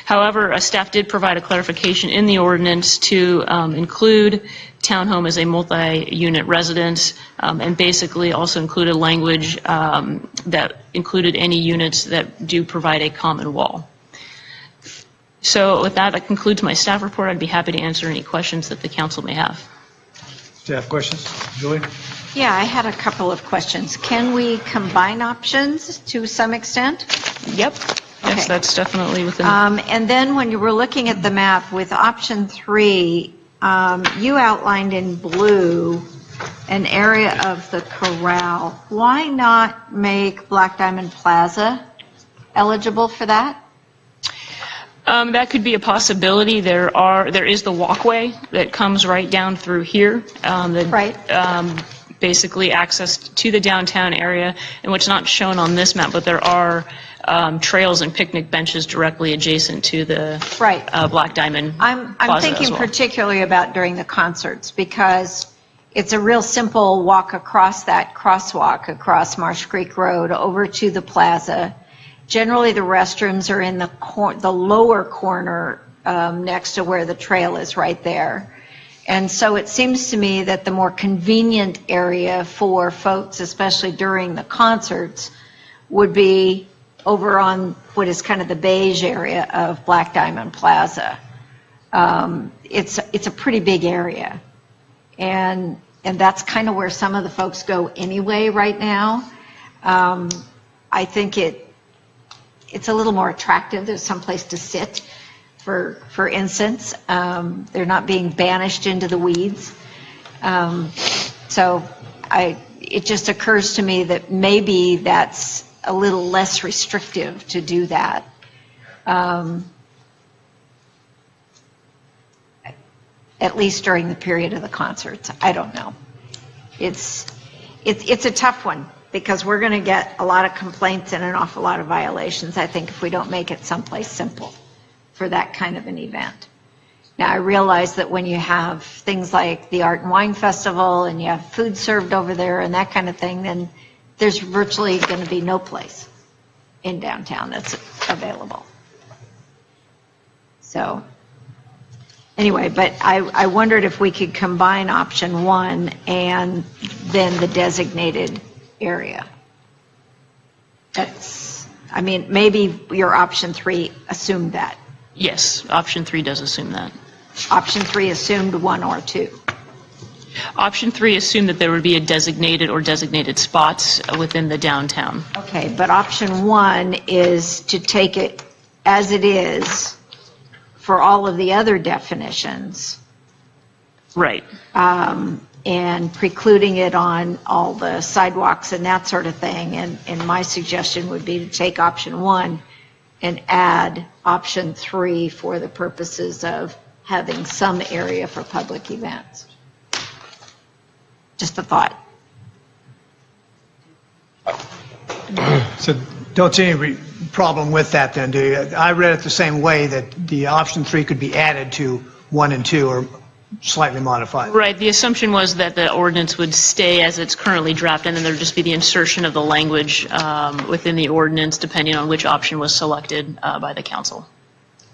However, staff did provide a clarification in the ordinance to include townhome as a multi-unit residence, and basically also included language that included any units that do provide a common wall. So with that concludes my staff report. I'd be happy to answer any questions that the council may have. Staff questions? Julie? Yeah, I had a couple of questions. Can we combine options to some extent? Yep. Yes, that's definitely within. And then when you were looking at the map with option 3, you outlined in blue an area of the corral, why not make Black Diamond Plaza eligible for that? That could be a possibility. There is the walkway that comes right down through here. Right. Basically access to the downtown area, and what's not shown on this map, but there are trails and picnic benches directly adjacent to the Right. Black Diamond I'm Plaza thinking as well. particularly about during the concerts, because it's a real simple walk across that crosswalk across Marsh Creek Road over to the plaza. Generally, the restrooms are in the lower corner next to where the trail is right there. And so it seems to me that the more convenient area for folks, especially during the concerts, would be over on what is kind of the beige area of Black Diamond Plaza. It's a pretty big area. And that's kind of where some of the folks go anyway right now. I think it's a little more attractive. There's some place to sit, for instance. They're not being banished into the weeds. So it just occurs to me that maybe that's a little less restrictive to do that. At least during the period of the concerts. I don't know. It's a tough one, because we're going to get a lot of complaints and an awful lot of violations, I think, if we don't make it someplace simple for that kind of an event. Now, I realize that when you have things like the Art and Wine Festival and you have food served over there and that kind of thing, then there's virtually going to be no place in downtown that's available. So, anyway, but I wondered if we could combine option 1 and then the designated area. Maybe your option 3 assumed that. Yes, option 3 does assume that. Option 3 assumed 1 or 2. Option 3 assumed that there would be a designated or designated spots within the downtown. Okay, but option 1 is to take it as it is for all of the other definitions. Right. And precluding it on all the sidewalks and that sort of thing. And my suggestion would be to take option 1 and add option 3 for the purposes of having some area for public events. Just a thought. So don't see any problem with that then, do you? I read it the same way, that the option 3 could be added to 1 and 2 or slightly modified. Right, the assumption was that the ordinance would stay as it's currently drafted, and then there would just be the insertion of the language within the ordinance depending on which option was selected by the council.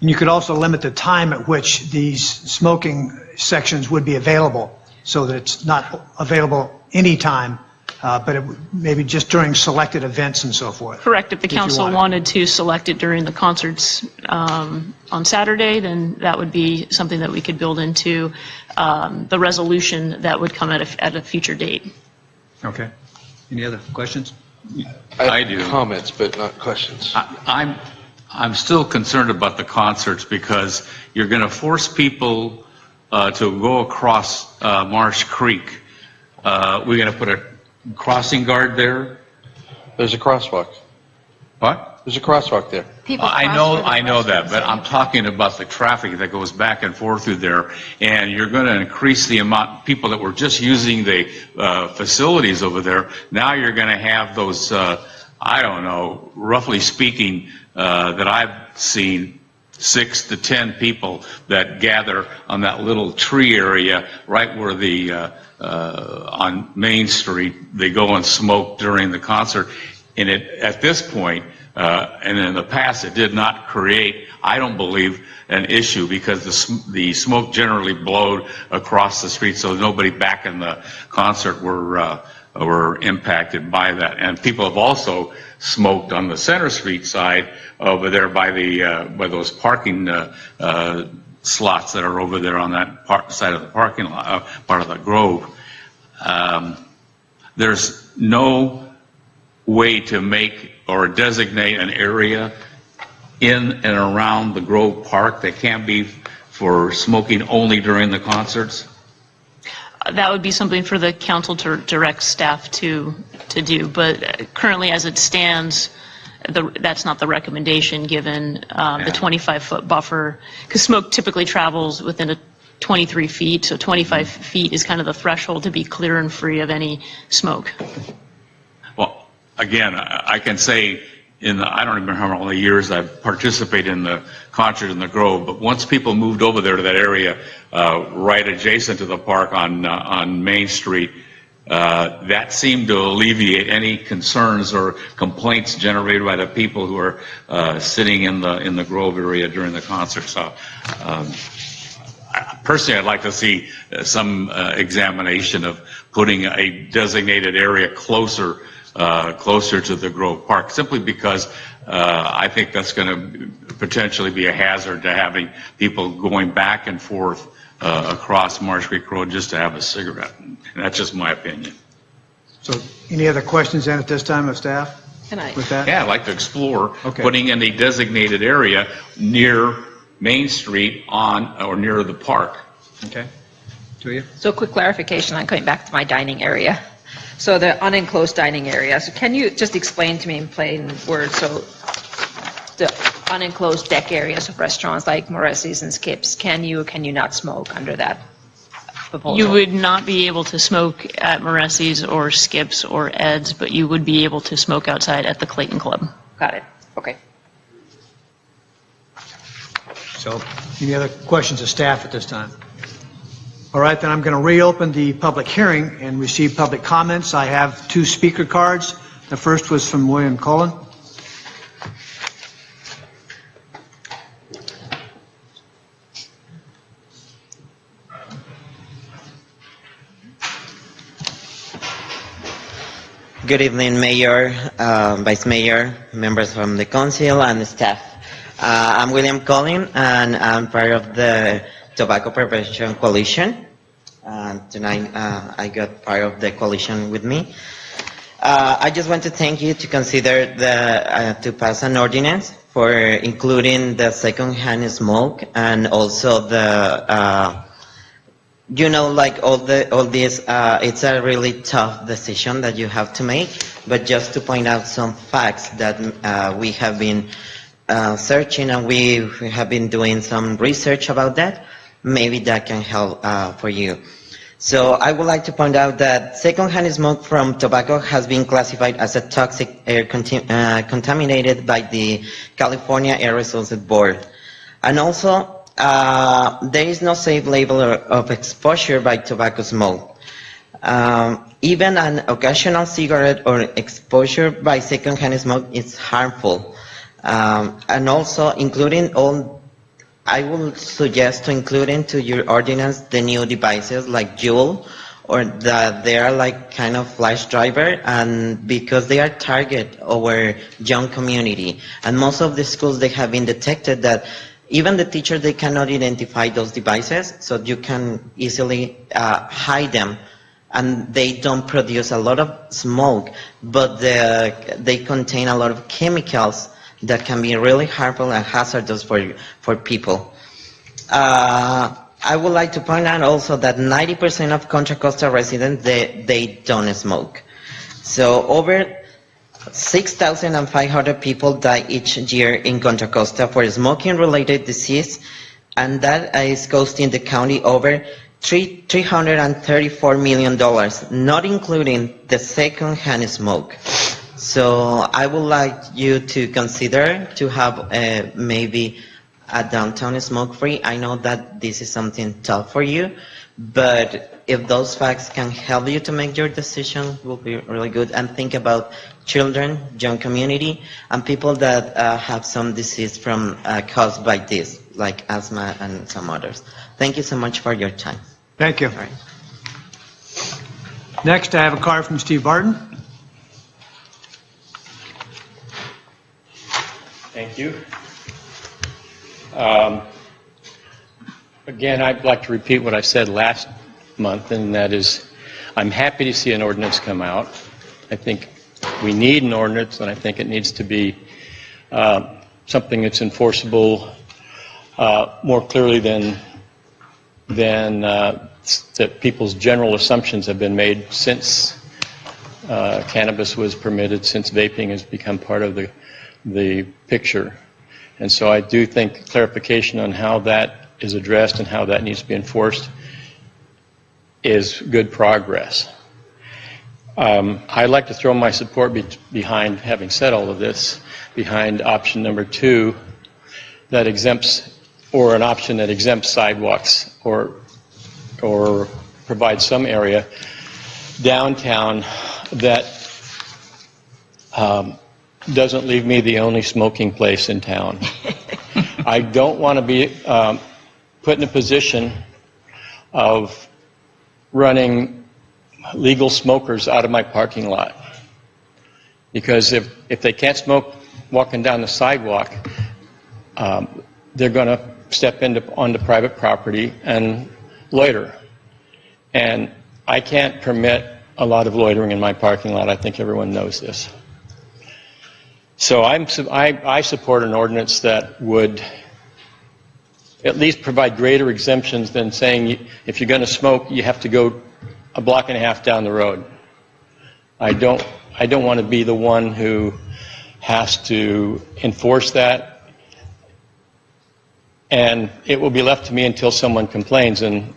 And you could also limit the time at which these smoking sections would be available, so that it's not available anytime, but maybe just during selected events and so forth. Correct. If the council wanted to select it during the concerts on Saturday, then that would be something that we could build into the resolution that would come at a future date. Okay. Any other questions? I do. Comments, but not questions. I'm still concerned about the concerts, because you're going to force people to go across Marsh Creek. We're going to put a crossing guard there. There's a crosswalk. What? There's a crosswalk there. I know that, but I'm talking about the traffic that goes back and forth through there, and you're going to increase the amount of people that were just using the facilities over there. Now you're going to have those, I don't know, roughly speaking, that I've seen 6 to 10 people that gather on that little tree area right where the on Main Street, they go and smoke during the concert. And at this point, and in the past, it did not create, I don't believe, an issue, because the smoke generally blowed across the street, so nobody back in the concert were impacted by that. And people have also smoked on the Center Street side over there by those parking slots that are over there on that side of the parking lot, part of the Grove. There's no way to make or designate an area in and around the Grove Park that can't be for smoking only during the concerts? that would be something for the council to direct staff to do. But currently, as it stands, that's not the recommendation given the 25-foot buffer, because smoke typically travels within a 23 feet, so 25 feet is kind of the threshold to be clear and free of any smoke. Well, again, I can say I don't remember how many years I've participated in the concert in the Grove, but once people moved over there to that area right adjacent to the park on Main Street, that seemed to alleviate any concerns or complaints generated by the people who are sitting in the Grove area during the concert. So, personally, I'd like to see some examination of putting a designated area closer to the Grove Park, simply because I think that's going to potentially be a hazard to having people going back and forth across Marsh Creek Road just to have a cigarette. And that's just my opinion. So any other questions then at this time of staff? With that? Yeah, I'd like to explore putting in a designated area near Main Street or near the park. Okay. To you? So quick clarification, I'm coming back to my dining area. So the unenclosed dining area, so can you just explain to me in plain words, so the unenclosed deck areas of restaurants like Moressi's and Skips, can you or can you not smoke under that proposal? You would not be able to smoke at Moressi's or Skips or Ed's, but you would be able to smoke outside at the Clayton Club. Got it. Okay. So any other questions of staff at this time? All right, then I'm going to reopen the public hearing and receive public comments. I have 2 speaker cards. The first was from William Cullen. Good evening, Mayor, Vice Mayor, members from the Council, and the staff. I'm William Cullen, and I'm part of the Tobacco Prevention Coalition. Tonight, I got part of the coalition with me. I just want to thank you to consider to pass an ordinance for including the second-hand smoke and also the like all this, it's a really tough decision that you have to make, but just to point out some facts that we have been searching, and we have been doing some research about that, maybe that can help for you. So I would like to point out that second-hand smoke from tobacco has been classified as a toxic air contaminated by the California Air Resources Board. And also, there is no safe label of exposure by tobacco smoke. Even an occasional cigarette or exposure by second-hand smoke is harmful. And also, I would suggest to include into your ordinance the new devices like Juul, or that they are like kind of flash driver, and because they are target our young community. And most of the schools, they have been detected that even the teacher, they cannot identify those devices, so you can easily hide them. And they don't produce a lot of smoke, but they contain a lot of chemicals that can be really harmful and hazardous for people. I would like to point out also that 90% of Contra Costa residents, they don't smoke. So over 6,500 people die each year in Contra Costa for smoking-related disease, and that is costing the county over $334 million, not including the second-hand smoke. So I would like you to consider to have maybe a downtown smoke-free. I know that this is something tough for you, but if those facts can help you to make your decision, it will be really good. And think about children, young community, and people that have some disease from caused by this, like asthma and some others. Thank you so much for your time. Thank you. All right. Next, I have a card from Steve Barton. Thank you. Again, I'd like to repeat what I said last month, and that is I'm happy to see an ordinance come out. I think we need an ordinance, and I think it needs to be something that's enforceable more clearly than that people's general assumptions have been made since cannabis was permitted, since vaping has become part of the picture. And so I do think clarification on how that is addressed and how that needs to be enforced is good progress. I'd like to throw my support behind, having said all of this, behind option number 2 that exempts, or an option that exempts sidewalks or provides some area downtown that doesn't leave me the only smoking place in town. I don't want to be put in a position of running legal smokers out of my parking lot. Because if they can't smoke walking down the sidewalk, they're going to step onto private property and loiter. And I can't permit a lot of loitering in my parking lot. I think everyone knows this. So I support an ordinance that would at least provide greater exemptions than saying if you're going to smoke, you have to go a block and a half down the road. I don't want to be the one who has to enforce that, and it will be left to me until someone complains, and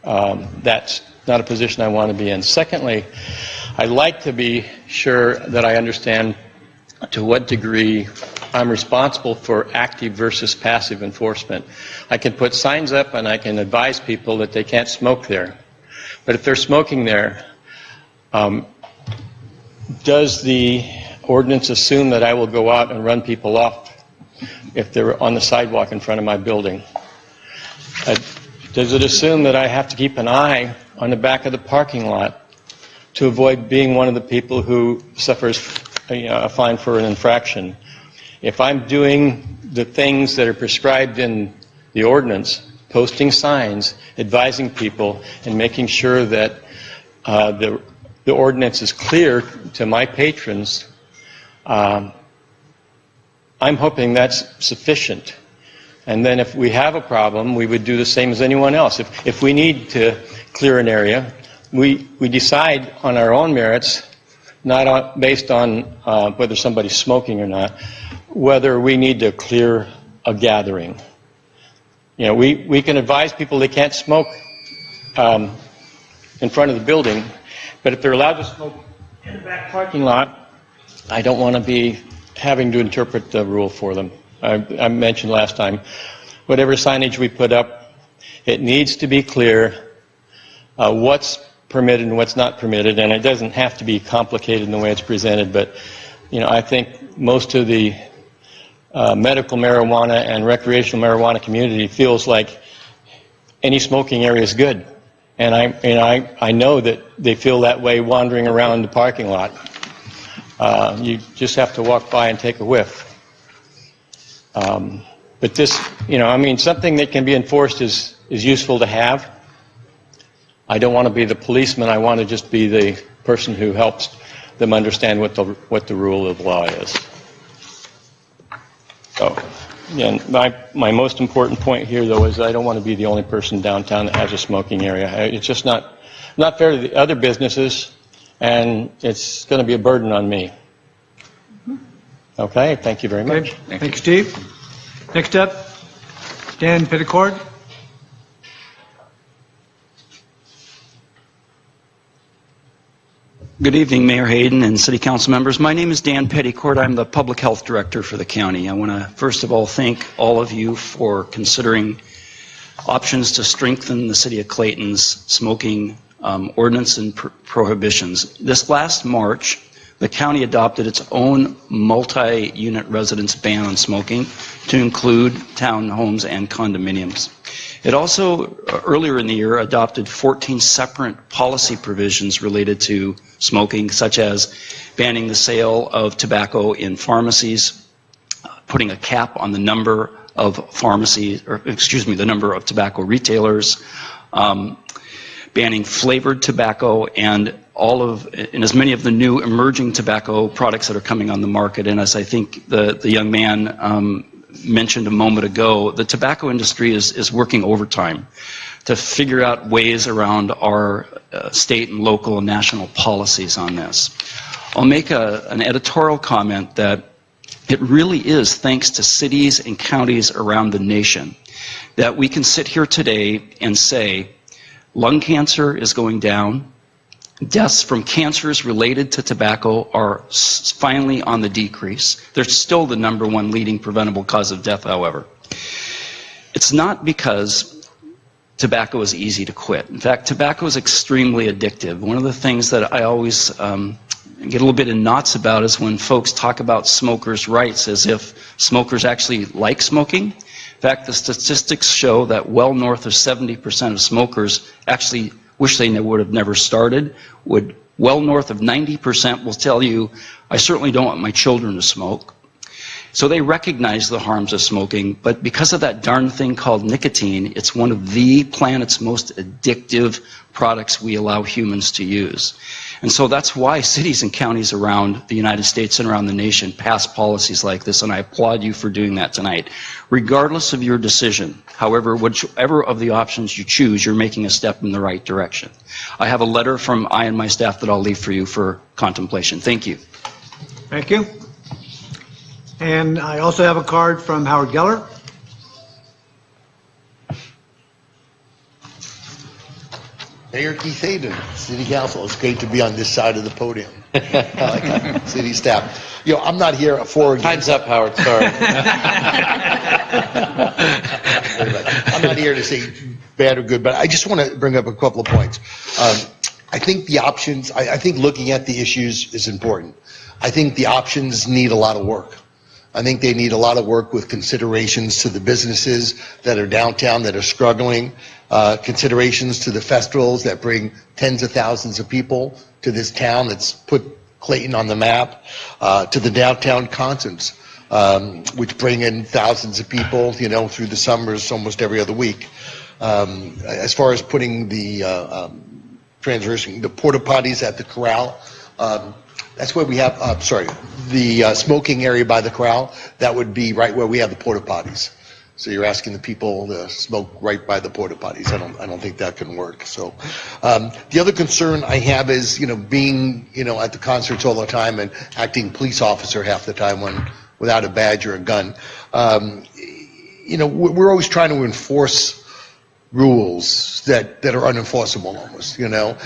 that's not a position I want to be in. Secondly, I'd like to be sure that I understand to what degree I'm responsible for active versus passive enforcement. I can put signs up and I can advise people that they can't smoke there. But if they're smoking there, does the ordinance assume that I will go out and run people off if they're on the sidewalk in front of my building? Does it assume that I have to keep an eye on the back of the parking lot to avoid being one of the people who suffers a fine for an infraction? If I'm doing the things that are prescribed in the ordinance, posting signs, advising people, and making sure that the ordinance is clear to my patrons, I'm hoping that's sufficient. And then if we have a problem, we would do the same as anyone else. If we need to clear an area, we decide on our own merits, not based on whether somebody's smoking or not, whether we need to clear a gathering. You know, we can advise people they can't smoke in front of the building, but if they're allowed to smoke in the back parking lot, I don't want to be having to interpret the rule for them. I mentioned last time, whatever signage we put up, it needs to be clear what's permitted and what's not permitted, and it doesn't have to be complicated in the way it's presented, but I think most of the medical marijuana and recreational marijuana community feels like any smoking area is good, and I know that they feel that way wandering around the parking lot. You just have to walk by and take a whiff. But this, something that can be enforced is useful to have. I don't want to be the policeman. I want to just be the person who helps them understand what the rule of law is. So, again, my most important point here, though, is I don't want to be the only person downtown that has a smoking area. It's just not fair to the other businesses, and it's going to be a burden on me. Okay, thank you very much. Thank you, Steve. Next up, Dan Petticord. Good evening, Mayor Hayden and City Council members. My name is Dan Petticord. I'm the Public Health Director for the county. I want to first of all thank all of you for considering options to strengthen the City of Clayton's smoking ordinance and prohibitions. This last March, the county adopted its own multi-unit residence ban on smoking to include townhomes and condominiums. It also, earlier in the year, adopted 14 separate policy provisions related to smoking, such as banning the sale of tobacco in pharmacies, putting a cap on the number of pharmacies, the number of tobacco retailers, banning flavored tobacco and as many of the new emerging tobacco products that are coming on the market. And as I think the young man mentioned a moment ago, the tobacco industry is working overtime to figure out ways around our state and local and national policies on this. I'll make an editorial comment that it really is thanks to cities and counties around the nation that we can sit here today and say lung cancer is going down, deaths from cancers related to tobacco are finally on the decrease. They're still the #1 leading preventable cause of death, however. It's not because tobacco is easy to quit. In fact, tobacco is extremely addictive. One of the things that I always get a little bit in knots about is when folks talk about smokers' rights as if smokers actually like smoking. In fact, the statistics show that well north of 70% of smokers actually wish they would have never started. Well north of 90% will tell you, I certainly don't want my children to smoke. So they recognize the harms of smoking, but because of that darn thing called nicotine, it's one of the planet's most addictive products we allow humans to use. And so that's why cities and counties around the United States and around the nation pass policies like this, and I applaud you for doing that tonight. Regardless of your decision, however, whichever of the options you choose, you're making a step in the right direction. I have a letter from I and my staff that I'll leave for you for contemplation. Thank you. Thank you. And I also have a card from Howard Geller. Mayor Keith Hayden, City Council, it's great to be on this side of the podium. Like city staff. You know, I'm not here for... Time's up, Howard, sorry. I'm not here to say bad or good, but I just want to bring up a couple of points. I think the options, I think looking at the issues is important. I think the options need a lot of work. I think they need a lot of work with considerations to the businesses that are downtown that are struggling, considerations to the festivals that bring tens of thousands of people to this town that's put Clayton on the map, to the downtown concerts, which bring in thousands of people, you know, through the summers almost every other week. As far as putting the the porta potties at the corral, that's where we have, the smoking area by the corral, that would be right where we have the porta potties. So you're asking the people to smoke right by the porta potties. I don't think that can work. So the other concern I have is, you know, being, you know, at the concerts all the time and acting police officer half the time without a badge or a gun. You know, we're always trying to enforce rules that are unenforceable almost, you know.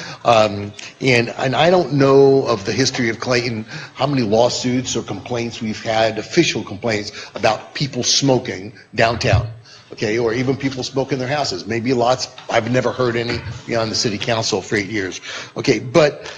And I don't know of the history of Clayton, how many lawsuits or complaints we've had, official complaints about people smoking downtown, okay, or even people smoking in their houses. Maybe lots, I've never heard any beyond the city council for 8 years. Okay, but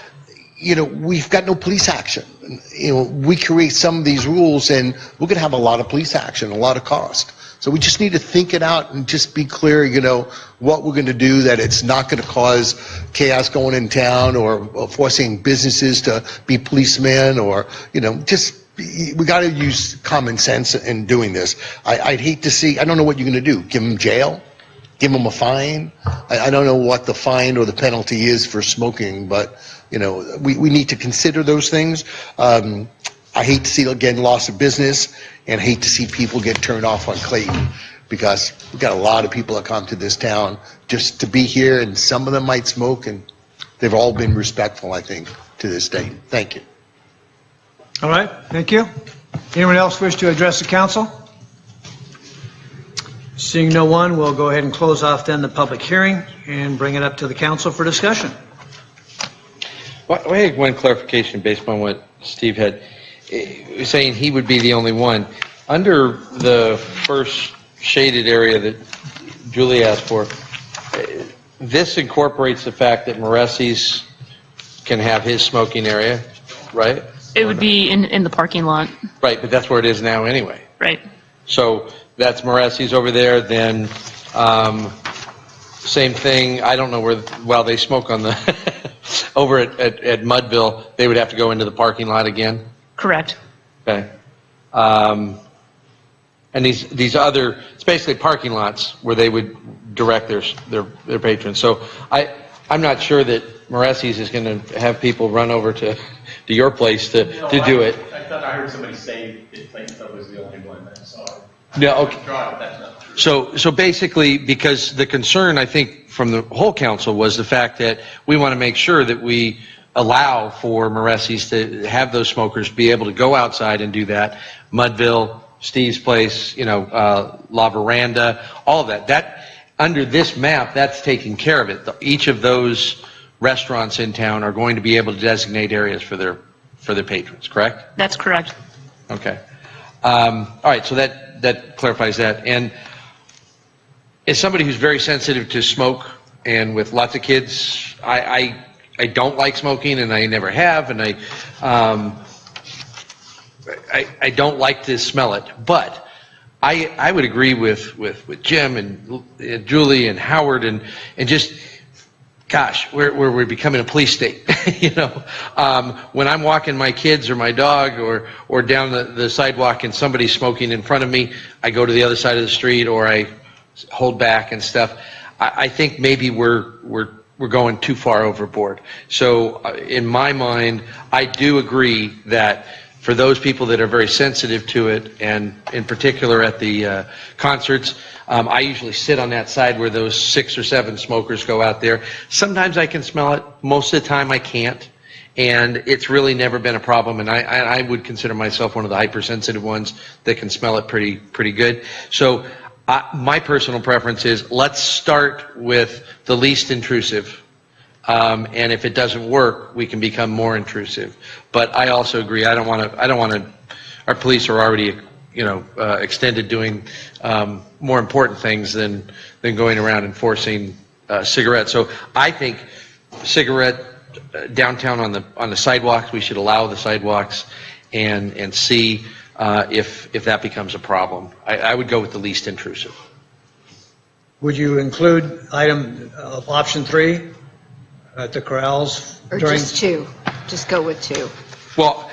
you know, we've got no police action. You know, we create some of these rules and we're gonna have a lot of police action, a lot of cost. So we just need to think it out and just be clear, you know, what we're going to do, that it's not going to cause chaos going in town or forcing businesses to be policemen or, you know, just, we got to use common sense in doing this. I'd hate to see, I don't know what you're going to do, give them jail, give them a fine. I don't know what the fine or the penalty is for smoking, but, you know, we need to consider those things. I hate to see, again, loss of business, and hate to see people get turned off on Clayton, because we've got a lot of people that come to this town just to be here, and some of them might smoke, and they've all been respectful, I think, to this day. Thank you. All right, thank you. Anyone else wish to address the council? Seeing no one, we'll go ahead and close off then the public hearing and bring it up to the council for discussion. Well, I had one clarification based on what Steve had. Saying he would be the only one. Under the first shaded area that Julie asked for, this incorporates the fact that Moressi's can have his smoking area, right? It would be in the parking lot. Right, but that's where it is now anyway. Right. So that's Moressi's over there, then same thing, I don't know where, well, they smoke on the, over at Mudville, they would have to go into the parking lot again? Correct. Okay. And these other, it's basically parking lots where they would direct their patrons. So I'm not sure that Moressi's is going to have people run over to your place to do it. I thought I heard somebody say that Clayton Club was the only one that saw it. No, okay. So basically, because the concern, I think, from the whole council was the fact that we want to make sure that we allow for Moressy's to have those smokers be able to go outside and do that. Mudville, Steve's Place, La Veranda, all of that. That, under this map, that's taking care of it. Each of those restaurants in town are going to be able to designate areas for their patrons, correct? That's correct. Okay. All right, so that clarifies that. And as somebody who's very sensitive to smoke and with lots of kids, I don't like smoking, and I never have, and I don't like to smell it. But I would agree with Jim and Julie and Howard and just, gosh, we're becoming a police state. When I'm walking my kids or my dog or down the sidewalk and somebody's smoking in front of me, I go to the other side of the street or I hold back and stuff. I think maybe we're going too far overboard. So in my mind, I do agree that for those people that are very sensitive to it, and in particular at the concerts, I usually sit on that side where those 6 or 7 smokers go out there. Sometimes I can smell it. Most of the time I can't. And it's really never been a problem. And I would consider myself one of the hypersensitive ones that can smell it pretty good. So my personal preference is let's start with the least intrusive. And if it doesn't work, we can become more intrusive. But I also agree. I don't want to. Our police are already, extended doing more important things than going around enforcing cigarettes. So I think cigarette downtown on the sidewalks. We should allow the sidewalks and see if that becomes a problem. I would go with the least intrusive. Would you include option 3 at the corrals? Or just 2? Just go with 2. Well,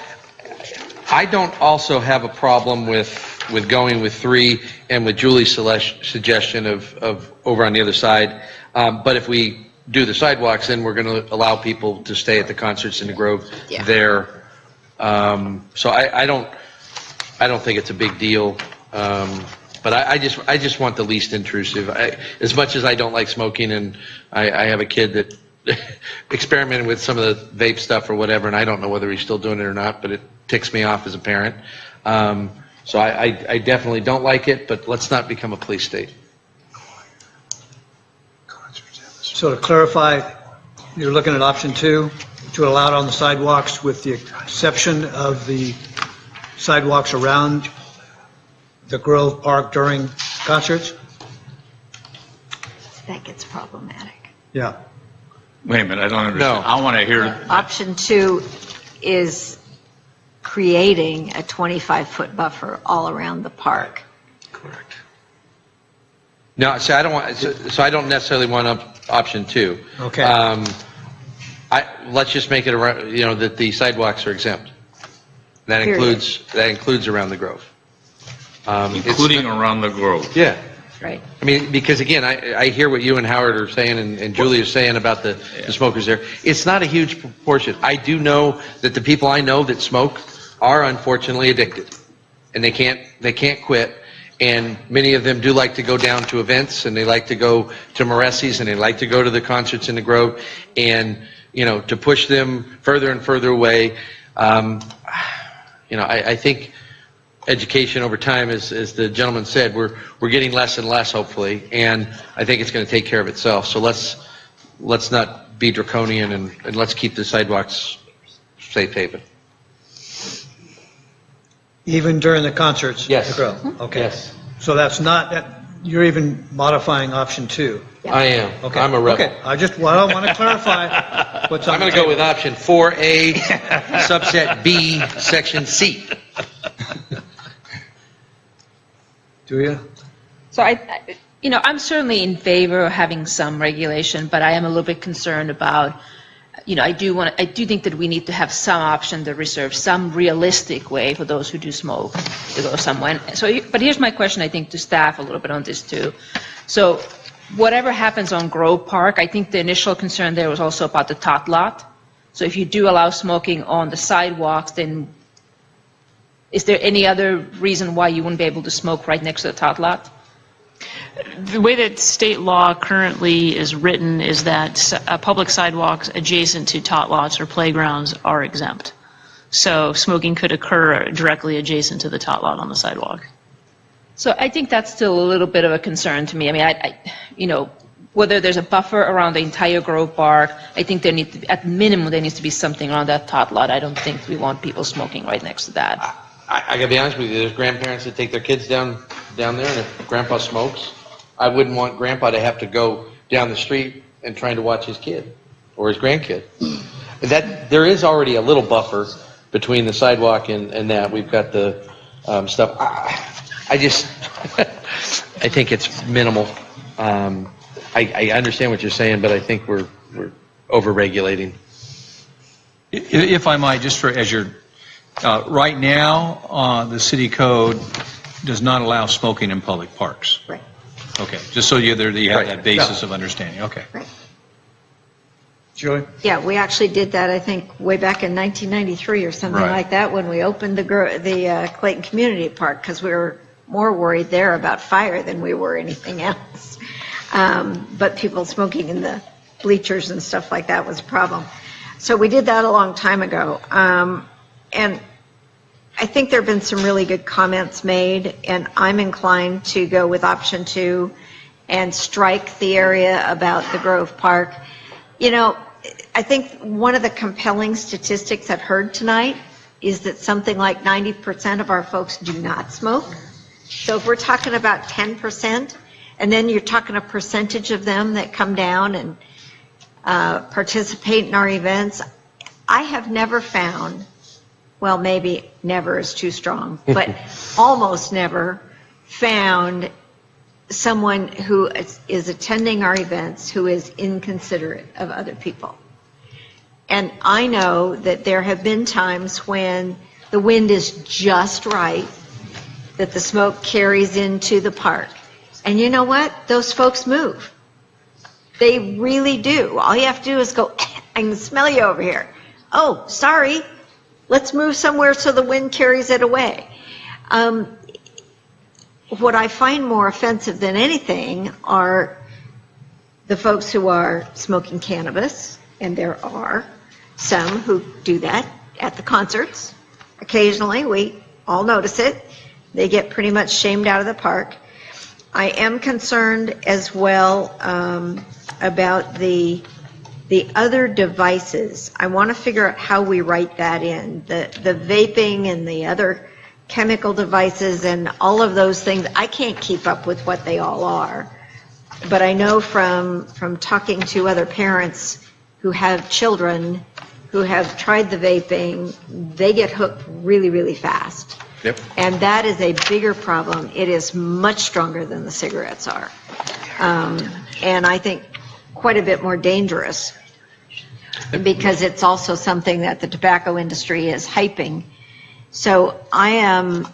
I don't also have a problem with going with 3 and with Julie's suggestion of over on the other side. But if we do the sidewalks, then we're going to allow people to stay at the concerts in the Grove there. So I don't think it's a big deal. But I just want the least intrusive. As much as I don't like smoking, and I have a kid that experimented with some of the vape stuff or whatever, and I don't know whether he's still doing it or not, but it ticks me off as a parent. So I definitely don't like it, but let's not become a police state. So to clarify, you're looking at option 2, to allow it on the sidewalks with the exception of the sidewalks around the Grove Park during concerts? That gets problematic. Yeah. Wait a minute, I don't understand. I want to hear. Option 2 is creating a 25-foot buffer all around the park. Correct. No, so I don't necessarily want option 2. Okay. Let's just make it around, that the sidewalks are exempt. That includes around the Grove. Including around the Grove. Yeah. Right. I mean, because again, I hear what you and Howard are saying and Julie is saying about the smokers there. It's not a huge proportion. I do know that the people I know that smoke are unfortunately addicted, and they can't quit. And many of them do like to go down to events, and they like to go to Moressy's, and they like to go to the concerts in the Grove, and to push them further and further away. I think education over time, as the gentleman said, we're getting less and less, hopefully, and I think it's going to take care of itself. So let's not be draconian and let's keep the sidewalks safe haven. Even during the concerts? Yes. The Grove? Okay. Yes. So that's not, you're even modifying option 2? I am. Okay. I'm a rebel. Okay. I want to clarify what's on I'm going to go with option 4A, subset B, section C. Do you? So I'm certainly in favor of having some regulation, but I am a little bit concerned about, I do think that we need to have some option to reserve some realistic way for those who do smoke to go somewhere. But here's my question, I think, to staff a little bit on this too. So whatever happens on Grove Park, I think the initial concern there was also about the tot lot. So if you do allow smoking on the sidewalks, then Is there any other reason why you wouldn't be able to smoke right next to the tot lot? The way that state law currently is written is that public sidewalks adjacent to tot lots or playgrounds are exempt. So smoking could occur directly adjacent to the tot lot on the sidewalk. So I think that's still a little bit of a concern to me. I mean, whether there's a buffer around the entire Grove Park, I think at minimum, there needs to be something around that tot lot. I don't think we want people smoking right next to that. I gotta be honest with you, there's grandparents that take their kids down there, and if grandpa smokes, I wouldn't want grandpa to have to go down the street and trying to watch his kid or his grandkid. There is already a little buffer between the sidewalk and that. We've got the stuff. I think it's minimal. I understand what you're saying, but I think we're over-regulating. If I might, just right now, the city code does not allow smoking in public parks. Right. Okay, just so you have Right. that basis of understanding, okay. Right. Julie? Yeah, we actually did that, I think, way back in 1993 or something Right. like that when we opened the Clayton Community Park, because we were more worried there about fire than we were anything else. But people smoking in the bleachers and stuff like that was a problem. So we did that a long time ago. And I think there have been some really good comments made, and I'm inclined to go with option 2 and strike the area about the Grove Park. I think one of the compelling statistics I've heard tonight is that something like 90% of our folks do not smoke. So if we're talking about 10%, and then you're talking a percentage of them that come down and participate in our events, I have never found, well, maybe never is too strong, but almost never found someone who is attending our events who is inconsiderate of other people. And I know that there have been times when the wind is just right, that the smoke carries into the park. And you know what? Those folks move. They really do. All you have to do is go, I can smell you over here. Oh, sorry. Let's move somewhere so the wind carries it away. What I find more offensive than anything are the folks who are smoking cannabis, and there are some who do that at the concerts. Occasionally, we all notice it. They get pretty much shamed out of the park. I am concerned as well about the other devices. I want to figure out how we write that in. The vaping and the other chemical devices and all of those things, I can't keep up with what they all are. But I know from talking to other parents who have children who have tried the vaping, they get hooked really, really fast. Yep. And that is a bigger problem. It is much stronger than the cigarettes are. And I think quite a bit more dangerous, because it's also something that the tobacco industry is hyping. So I am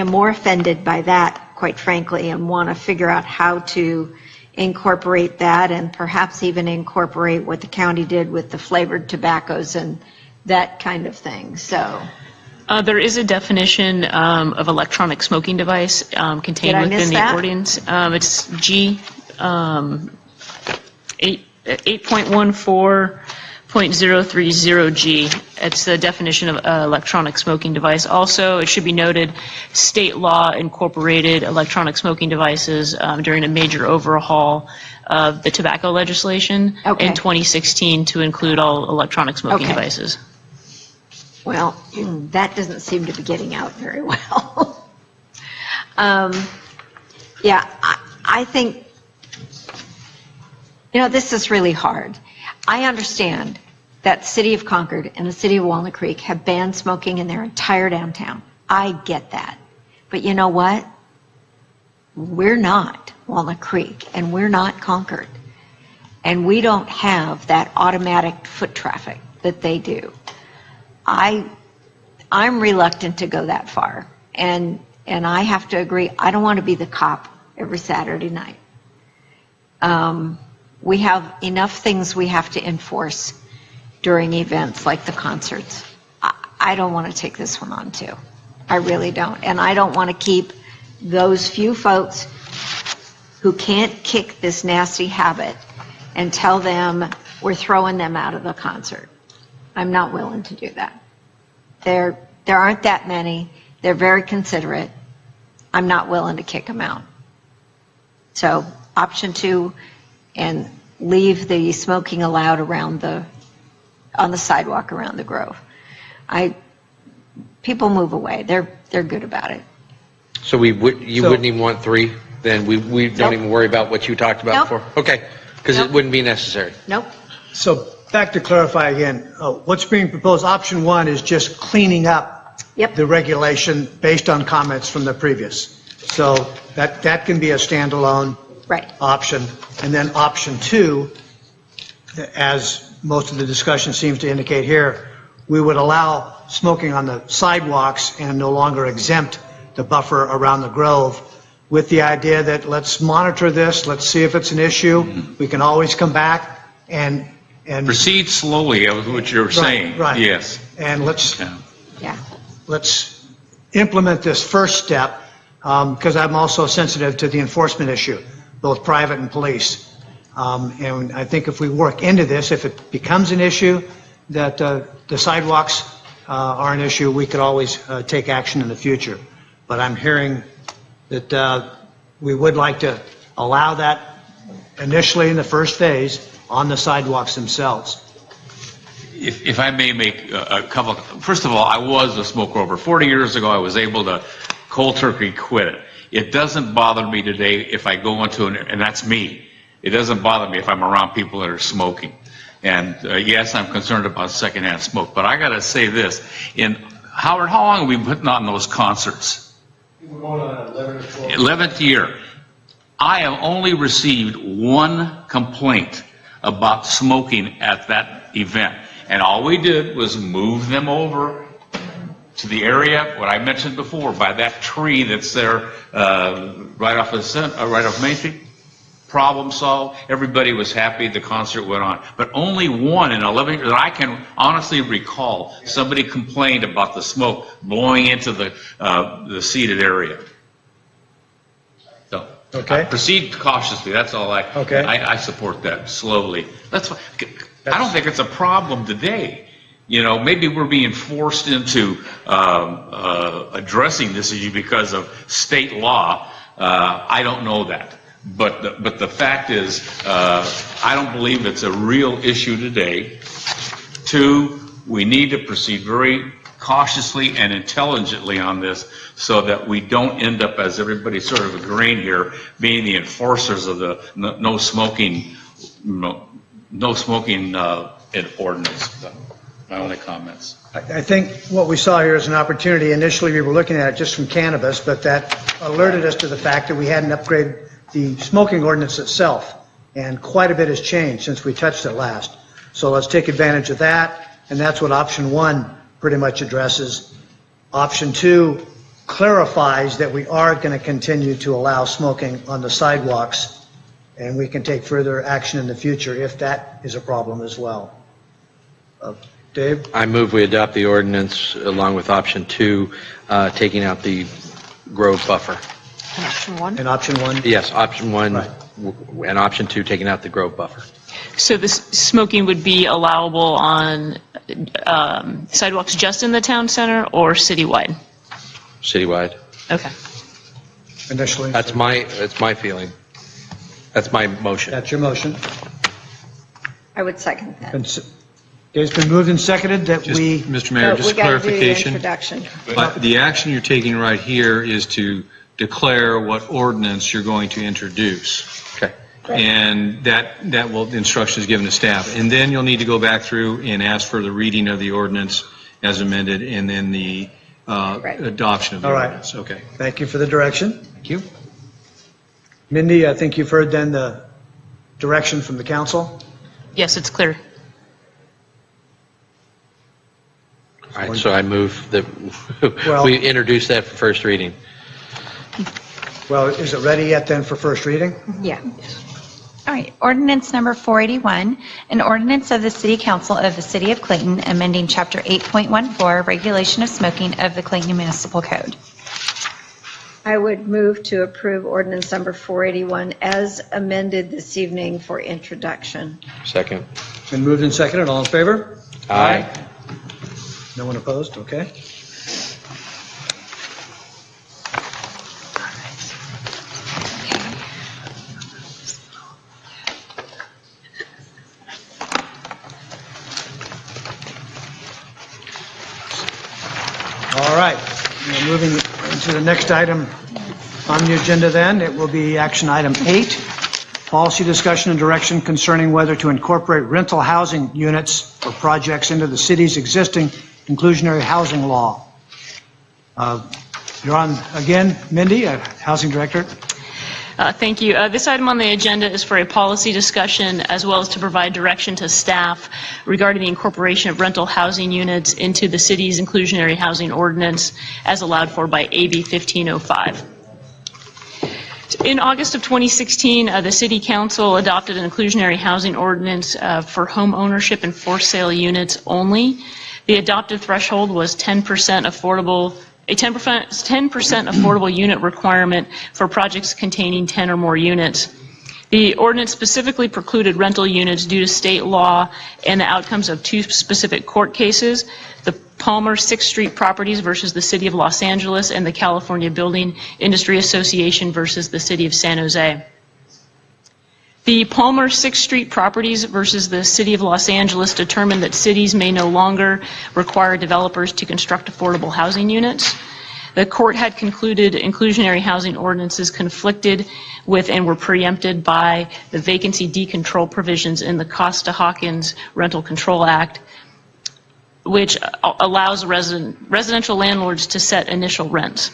more offended by that, quite frankly, and want to figure out how to incorporate that, and perhaps even incorporate what the county did with the flavored tobaccos and that kind of thing. So There is a definition of electronic smoking device contained within the ordinance. It's G 8.14.030G. It's the definition of electronic smoking device. Also, it should be noted, state law incorporated electronic smoking devices during a major overhaul of the tobacco legislation in 2016 to include all electronic smoking devices. Well, that doesn't seem to be getting out very well. I think, this is really hard. I understand that the City of Concord and the City of Walnut Creek have banned smoking in their entire downtown. I get that. But you know what? We're not Walnut Creek, and we're not Concord. And we don't have that automatic foot traffic that they do. I'm reluctant to go that far, and I have to agree, I don't want to be the cop every Saturday night. We have enough things we have to enforce during events like the concerts. I don't want to take this one on too. I really don't. And I don't want to keep those few folks who can't kick this nasty habit and tell them we're throwing them out of the concert. I'm not willing to do that. There aren't that many. They're very considerate. I'm not willing to kick them out. So option 2, and leave the smoking allowed around on the sidewalk around the Grove. People move away. They're good about it. So you wouldn't even want 3? Then we don't even worry about what you talked about before? Okay, because it wouldn't be necessary. Nope. So back to clarify again, what's being proposed, option 1 is just cleaning up the regulation based on comments from the previous. So that can be a standalone option. And then option 2, as most of the discussion seems to indicate here, we would allow smoking on the sidewalks and no longer exempt the buffer around the Grove, with the idea that let's monitor this, let's see if it's an issue. We can always come back and proceed slowly, is what you're saying. Right. Yes. And let's implement this first step, because I'm also sensitive to the enforcement issue, both private and police. And I think if we work into this, if it becomes an issue that the sidewalks are an issue, we could always take action in the future. But I'm hearing that we would like to allow that initially in the first phase on the sidewalks themselves. If I may make a couple, first of all, I was a smoker over 40 years ago. I was able to cold turkey quit it. It doesn't bother me today if I go into and that's me. It doesn't bother me if I'm around people that are smoking. And yes, I'm concerned about secondhand smoke. But I got to say this, Howard, how long have we been putting on those concerts? We're going on 11 or 12. 11th year. I have only received 1 complaint about smoking at that event. And all we did was move them over to the area, what I mentioned before, by that tree that's there right off Main Street. Problem solved. Everybody was happy. The concert went on. But only 1 in 11 years that I can honestly recall, somebody complained about the smoke blowing into the seated area. So proceed cautiously. That's all I support that slowly. I don't think it's a problem today. You know, maybe we're being forced into addressing this issue because of state law. I don't know that. But the fact is, I don't believe it's a real issue today. 2, we need to proceed very cautiously and intelligently on this so that we don't end up, as everybody's sort of agreeing here, being the enforcers of the no smoking ordinance. My only comments. I think what we saw here is an opportunity. Initially, we were looking at it just from cannabis, but that alerted us to the fact that we hadn't upgraded the smoking ordinance itself, and quite a bit has changed since we touched it last. So let's take advantage of that, and that's what option 1 pretty much addresses. Option 2 clarifies that we are going to continue to allow smoking on the sidewalks, and we can take further action in the future if that is a problem as well. Dave? I move we adopt the ordinance along with option 2, taking out the Grove buffer. And option 1? And option 1? Yes, option 1 and option 2, taking out the Grove buffer. So this smoking would be allowable on sidewalks just in the town center or citywide? Citywide. Okay. Initially. That's my feeling. That's my motion. That's your motion. I would second that. It's been moved and seconded that we... Mr. Mayor, just clarification. Introduction. But the action you're taking right here is to declare what ordinance you're going to introduce. Okay. And that will, the instructions given to staff. And then you'll need to go back through and ask for the reading of the ordinance as amended and then the adoption of the ordinance. Okay. Thank you for the direction. Thank you. Mindy, I think you've heard then the direction from the council. Yes, it's clear. All right, so I move that we introduce that for first reading. Well, is it ready yet then for first reading? Yeah. All right, ordinance number 481, an ordinance of the City Council of the City of Clayton amending Chapter 8.14, Regulation of Smoking of the Clayton Municipal Code. I would move to approve ordinance number 481 as amended this evening for introduction. Second. Been moved and seconded. All in favor? Aye. No one opposed? Okay. All right. We're moving into the next item on the agenda then. It will be action item 8, policy discussion and direction concerning whether to incorporate rental housing units or projects into the city's existing inclusionary housing law. You're on again, Mindy, Housing Director. Thank you. This item on the agenda is for a policy discussion as well as to provide direction to staff regarding the incorporation of rental housing units into the city's inclusionary housing ordinance as allowed for by AB 1505. In August of 2016, the City Council adopted an inclusionary housing ordinance for home ownership and for sale units only. The adopted threshold was 10% affordable. A 10% affordable unit requirement for projects containing 10 or more units. The ordinance specifically precluded rental units due to state law and the outcomes of 2 specific court cases, the Palmer 6th Street Properties versus the City of Los Angeles and the California Building Industry Association versus the City of San Jose. The Palmer 6th Street Properties versus the City of Los Angeles determined that cities may no longer require developers to construct affordable housing units. The court had concluded inclusionary housing ordinances conflicted with and were preempted by the vacancy decontrol provisions in the Costa-Hawkins Rental Control Act, which allows residential landlords to set initial rents.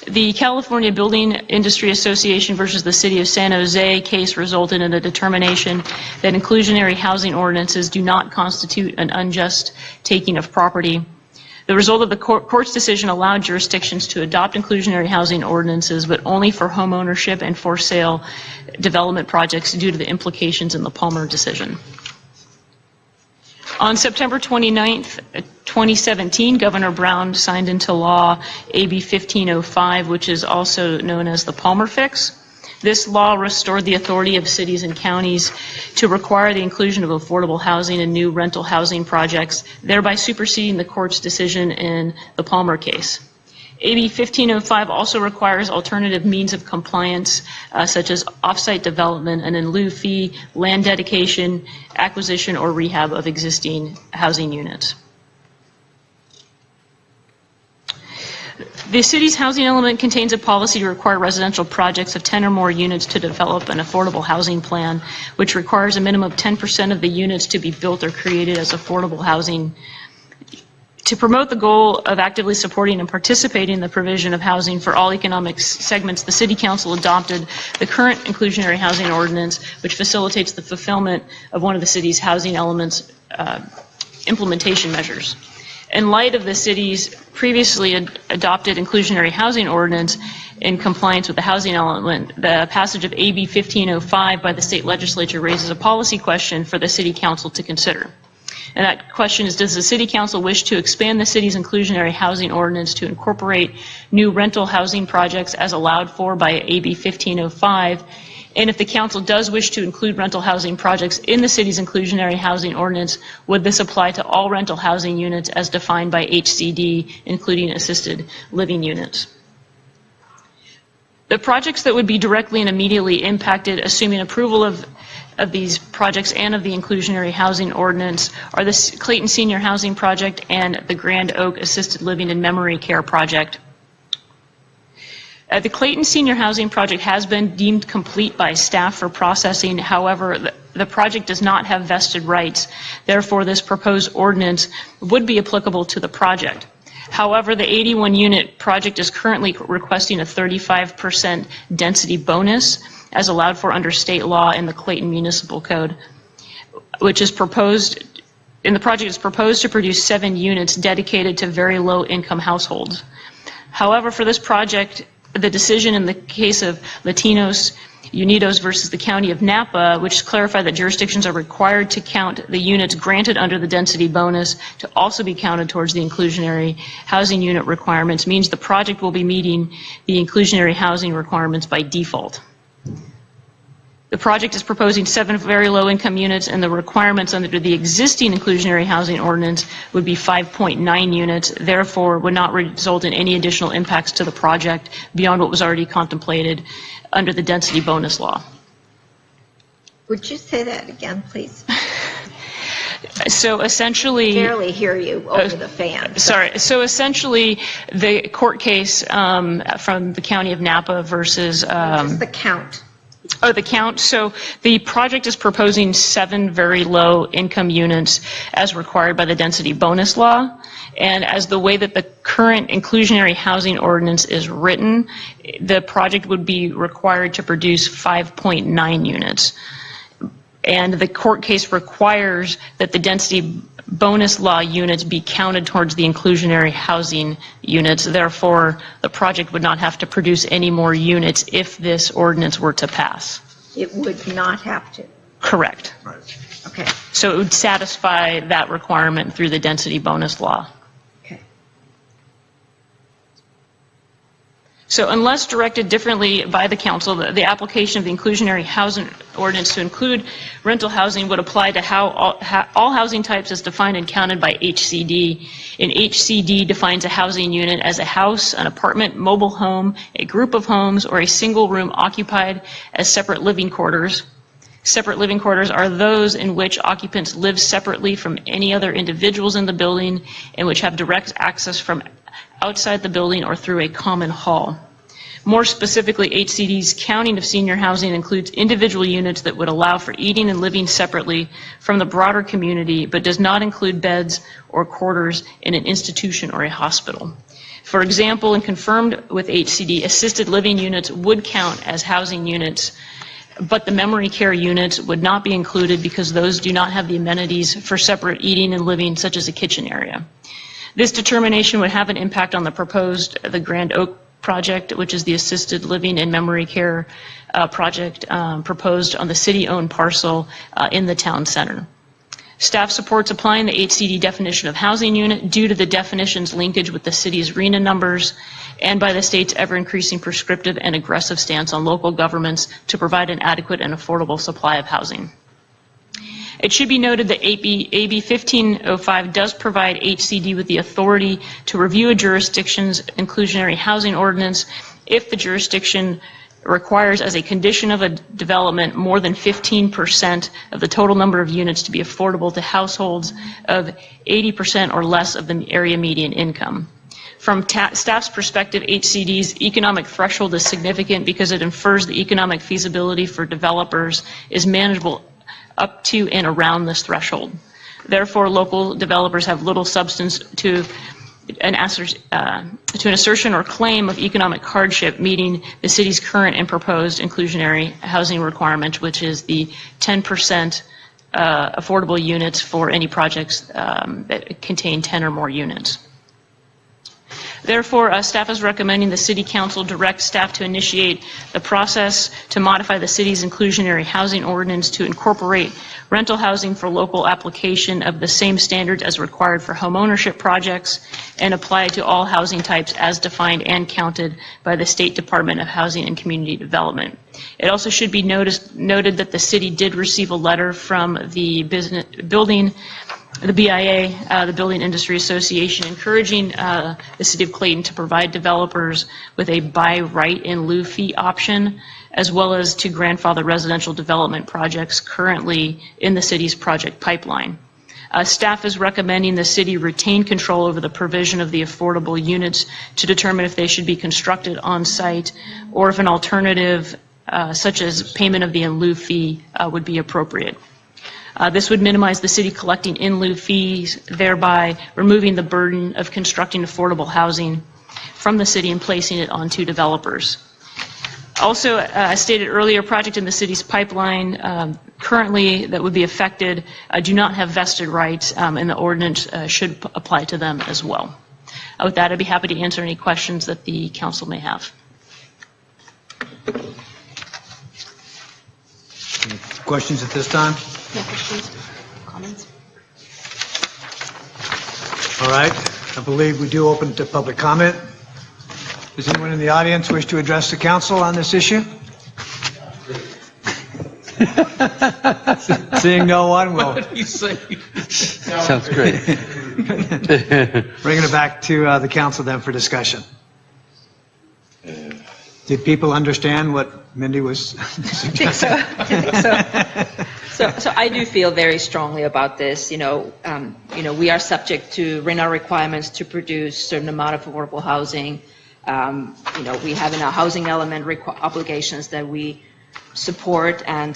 The California Building Industry Association versus the City of San Jose case resulted in a determination that inclusionary housing ordinances do not constitute an unjust taking of property. The result of the court's decision allowed jurisdictions to adopt inclusionary housing ordinances, but only for home ownership and for sale development projects due to the implications in the Palmer decision. On September 29th, 2017, Governor Brown signed into law AB 1505, which is also known as the Palmer Fix. This law restored the authority of cities and counties to require the inclusion of affordable housing in new rental housing projects, thereby superseding the court's decision in the Palmer case. AB 1505 also requires alternative means of compliance, such as off-site development and in lieu fee, land dedication, acquisition, or rehab of existing housing units. The city's housing element contains a policy to require residential projects of 10 or more units to develop an affordable housing plan, which requires a minimum of 10% of the units to be built or created as affordable housing. To promote the goal of actively supporting and participating in the provision of housing for all economic segments, the City Council adopted the current inclusionary housing ordinance, which facilitates the fulfillment of one of the city's housing elements implementation measures. In light of the city's previously adopted inclusionary housing ordinance in compliance with the housing element, the passage of AB 1505 by the state legislature raises a policy question for the City Council to consider. And that question is, does the City Council wish to expand the city's inclusionary housing ordinance to incorporate new rental housing projects as allowed for by AB 1505? And if the council does wish to include rental housing projects in the city's inclusionary housing ordinance, would this apply to all rental housing units as defined by HCD, including assisted living units? The projects that would be directly and immediately impacted, assuming approval of these projects and of the inclusionary housing ordinance, are the Clayton Senior Housing Project and the Grand Oak Assisted Living and Memory Care Project. The Clayton Senior Housing Project has been deemed complete by staff for processing. However, the project does not have vested rights. Therefore, this proposed ordinance would be applicable to the project. However, the 81-unit project is currently requesting a 35% density bonus as allowed for under state law in the Clayton Municipal Code, which is proposed, in the project is proposed to produce 7 units dedicated to very low income households. However, for this project, the decision in the case of Unidos versus the County of Napa, which clarified that jurisdictions are required to count the units granted under the density bonus to also be counted towards the inclusionary housing unit requirements, means the project will be meeting the inclusionary housing requirements by default. The project is proposing 7 very low-income units, and the requirements under the existing inclusionary housing ordinance would be 5.9 units, therefore would not result in any additional impacts to the project beyond what was already contemplated under the density bonus law. Would you say that again, please? So essentially... Barely hear you over the fan. Sorry. So essentially, the court case from the County of Napa versus... Just the count. Oh, the count. So the project is proposing 7 very low income units as required by the density bonus law. And as the way that the current inclusionary housing ordinance is written, the project would be required to produce 5.9 units. And the court case requires that the density bonus law units be counted towards the inclusionary housing units. Therefore, the project would not have to produce any more units if this ordinance were to pass. It would not have to. Correct. Right. Okay. So it would satisfy that requirement through the density bonus law. Okay. So unless directed differently by the council, the application of the inclusionary housing ordinance to include rental housing would apply to how all housing types as defined and counted by HCD. And HCD defines a housing unit as a house, an apartment, mobile home, a group of homes, or a single room occupied as separate living quarters. Separate living quarters are those in which occupants live separately from any other individuals in the building and which have direct access from outside the building or through a common hall. More specifically, HCD's counting of senior housing includes individual units that would allow for eating and living separately from the broader community, but does not include beds or quarters in an institution or a hospital. For example, and confirmed with HCD, assisted living units would count as housing units, but the memory care units would not be included because those do not have the amenities for separate eating and living, such as a kitchen area. This determination would have an impact on the Grand Oak project, which is the assisted living and memory care project proposed on the city-owned parcel in the town center. Staff supports applying the HCD definition of housing unit due to the definition's linkage with the city's RENA numbers and by the state's ever-increasing prescriptive and aggressive stance on local governments to provide an adequate and affordable supply of housing. It should be noted that AB 1505 does provide HCD with the authority to review a jurisdiction's inclusionary housing ordinance if the jurisdiction requires as a condition of a development more than 15% of the total number of units to be affordable to households of 80% or less of the area median income. From staff's perspective, HCD's economic threshold is significant because it infers the economic feasibility for developers is manageable up to and around this threshold. Therefore, local developers have little substance to an assertion or claim of economic hardship meeting the city's current and proposed inclusionary housing requirement, which is the 10% affordable units for any projects that contain 10 or more units. Therefore, staff is recommending the City Council direct staff to initiate the process to modify the city's inclusionary housing ordinance to incorporate rental housing for local application of the same standards as required for homeownership projects and apply to all housing types as defined and counted by the State Department of Housing and Community Development. It also should be noted that the city did receive a letter from the BIA, the Building Industry Association, encouraging the City of Clayton to provide developers with a buy right in lieu fee option, as well as to grandfather residential development projects currently in the city's project pipeline. Staff is recommending the city retain control over the provision of the affordable units to determine if they should be constructed on site or if an alternative such as payment of the in lieu fee would be appropriate. This would minimize the city collecting in lieu fees, thereby removing the burden of constructing affordable housing from the city and placing it onto developers. Also, as stated earlier, projects in the city's pipeline currently that would be affected do not have vested rights, and the ordinance should apply to them as well. With that, I'd be happy to answer any questions that the council may have. Questions at this time? No questions, comments? All right, I believe we do open to public comment. Does anyone in the audience wish to address the council on this issue? Seeing no one, we'll Sounds great. bring it back to the council then for discussion. Did people understand what Mindy was suggesting? So I do feel very strongly about this. We are subject to RENA requirements to produce certain amount of affordable housing. We have in our housing element obligations that we support and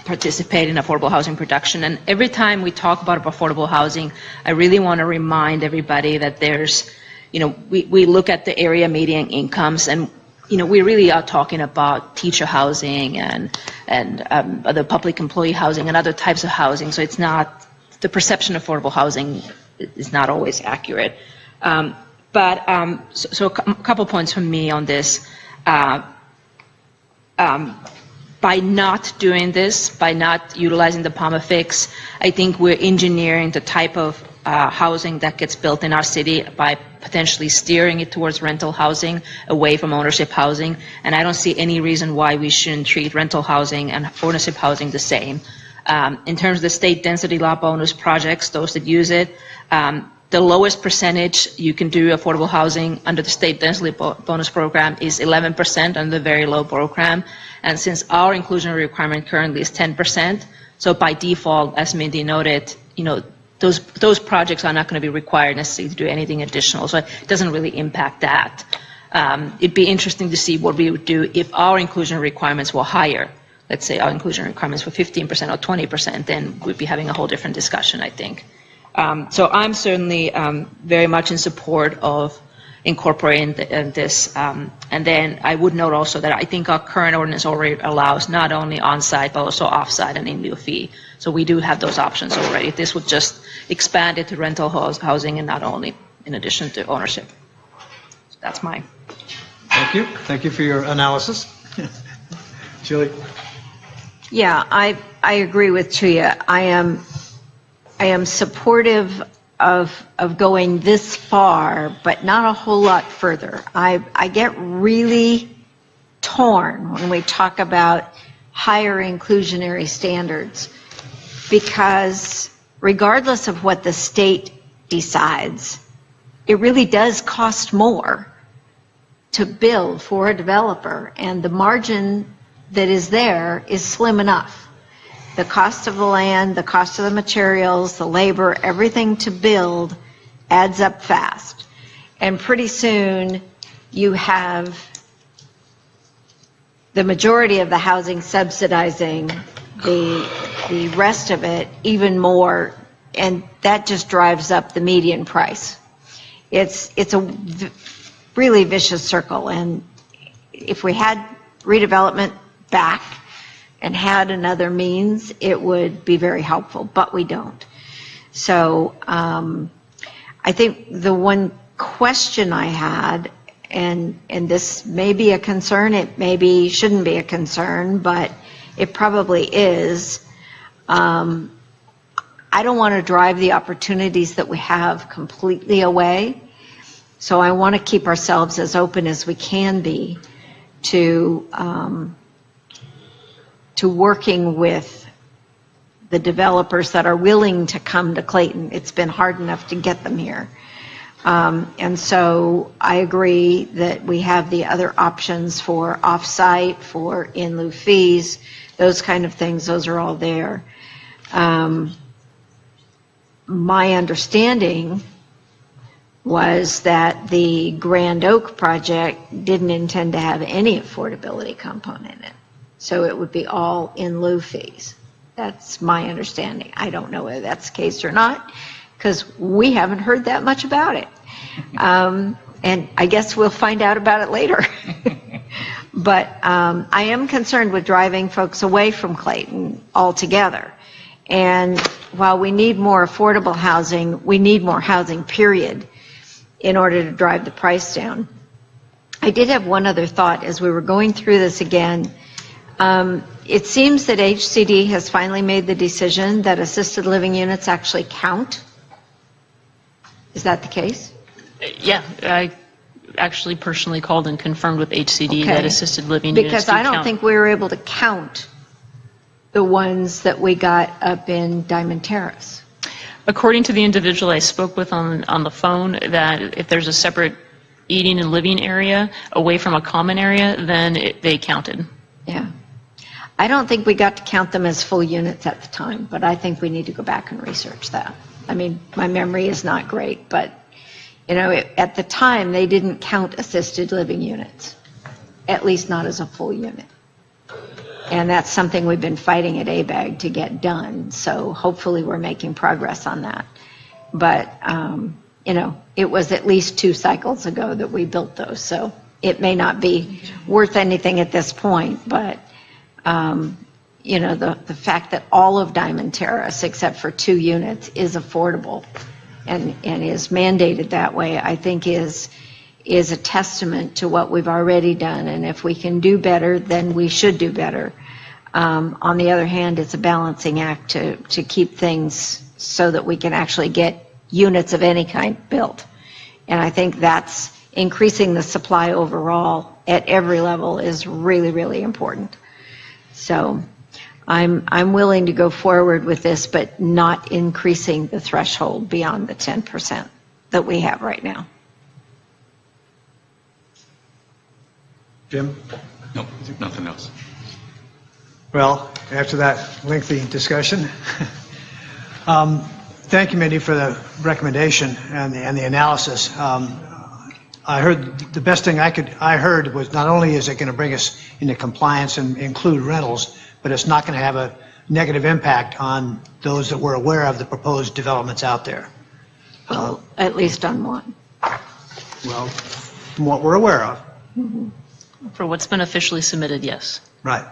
participate in affordable housing production. And every time we talk about affordable housing, I really want to remind everybody that there's, we look at the area median incomes, and we really are talking about teacher housing and other public employee housing and other types of housing. So it's not, the perception of affordable housing is not always accurate. So a couple points from me on this. By not doing this, by not utilizing the PAMA fix, I think we're engineering the type of housing that gets built in our city by potentially steering it towards rental housing away from ownership housing. And I don't see any reason why we shouldn't treat rental housing and ownership housing the same. In terms of the state density law bonus projects, those that use it, the lowest percentage you can do affordable housing under the state density bonus program is 11% under the very low program. And since our inclusionary requirement currently is 10%, so by default, as Mindy noted, those projects are not going to be required necessarily to do anything additional. So it doesn't really impact that. It'd be interesting to see what we would do if our inclusion requirements were higher. Let's say our inclusion requirements were 15% or 20%, then we'd be having a whole different discussion, I think. So I'm certainly very much in support of incorporating this. And then I would note also that I think our current ordinance already allows not only on-site but also off-site and in lieu fee. So we do have those options already. This would just expand it to rental housing and not only in addition to ownership. So that's mine. Thank you. Thank you for your analysis. Julie? Yeah, I agree with Chuya. I am supportive of going this far, but not a whole lot further. I get really torn when we talk about higher inclusionary standards, because regardless of what the state decides, it really does cost more to build for a developer, and the margin that is there is slim enough. The cost of the land, the cost of the materials, the labor, everything to build adds up fast. And pretty soon you have the majority of the housing subsidizing the rest of it even more, and that just drives up the median price. It's a really vicious circle, and if we had redevelopment back and had another means, it would be very helpful, but we don't. So I think the one question I had, and this may be a concern, it maybe shouldn't be a concern, but it probably is, I don't want to drive the opportunities that we have completely away. So I want to keep ourselves as open as we can be to working with the developers that are willing to come to Clayton. It's been hard enough to get them here. And so I agree that we have the other options for off-site, for in lieu fees, those kind of things, those are all there. My understanding was that the Grand Oak project didn't intend to have any affordability component in it. So it would be all in lieu fees. That's my understanding. I don't know whether that's the case or not, because we haven't heard that much about it. And I guess we'll find out about it later. But I am concerned with driving folks away from Clayton altogether. And while we need more affordable housing, we need more housing, period, in order to drive the price down. I did have one other thought as we were going through this again. It seems that HCD has finally made the decision that assisted living units actually count. Is that the case? Yeah, I actually personally called and confirmed with HCD Okay. that assisted living units Because do I don't count. think we were able to count the ones that we got up in Diamond Terrace. According to the individual I spoke with on the phone, that if there's a separate eating and living area away from a common area, then they counted. Yeah. I don't think we got to count them as full units at the time, but I think we need to go back and research that. I mean, my memory is not great, but, at the time, they didn't count assisted living units, at least not as a full unit. And that's something we've been fighting at ABAG to get done, so hopefully we're making progress on that. But, it was at least 2 cycles ago that we built those, so it may not be worth anything at this point, but, the fact that all of Diamond Terrace, except for 2 units, is affordable and is mandated that way, I think is a testament to what we've already done. And if we can do better, then we should do better. On the other hand, it's a balancing act to keep things so that we can actually get units of any kind built. And I think that's increasing the supply overall at every level is really, really important. So I'm willing to go forward with this, but not increasing the threshold beyond the 10% that we have right now. Jim? No, nothing else. Well, after that lengthy discussion, thank you, Mindy, for the recommendation and the analysis. I heard the best thing I heard was not only is it going to bring us into compliance and include rentals, but it's not going to have a negative impact on those that we're aware of the proposed developments out there. Well, at least on one. Well, from what we're aware of. For what's been officially submitted, yes. Right.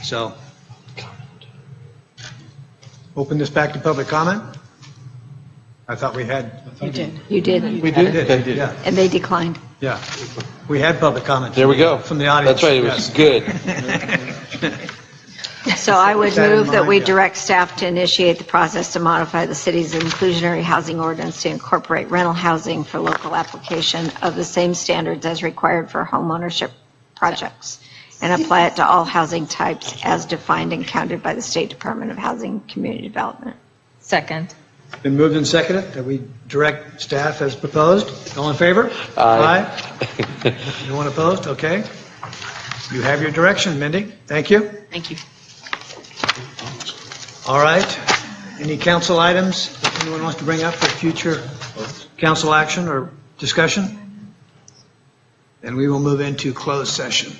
So, open this back to public comment? I thought we had. You did. You did. We did, yeah. And they declined. Yeah. We had public comment. There we go. From the audience. That's right, it was good. So I would Keep that in move that mind, we yeah. direct staff to initiate the process to modify the city's inclusionary housing ordinance to incorporate rental housing for local application of the same standards as required for home ownership projects, and apply it to all housing types as defined and counted by the State Department of Housing and Community Development. Second. Been moved and seconded that we direct staff as proposed. All in favor? Aye. Anyone opposed? Okay. You have your direction, Mindy. Thank you. Thank you. All right. Any council items that anyone wants to bring up for future council action or discussion? Then we will move into closed session.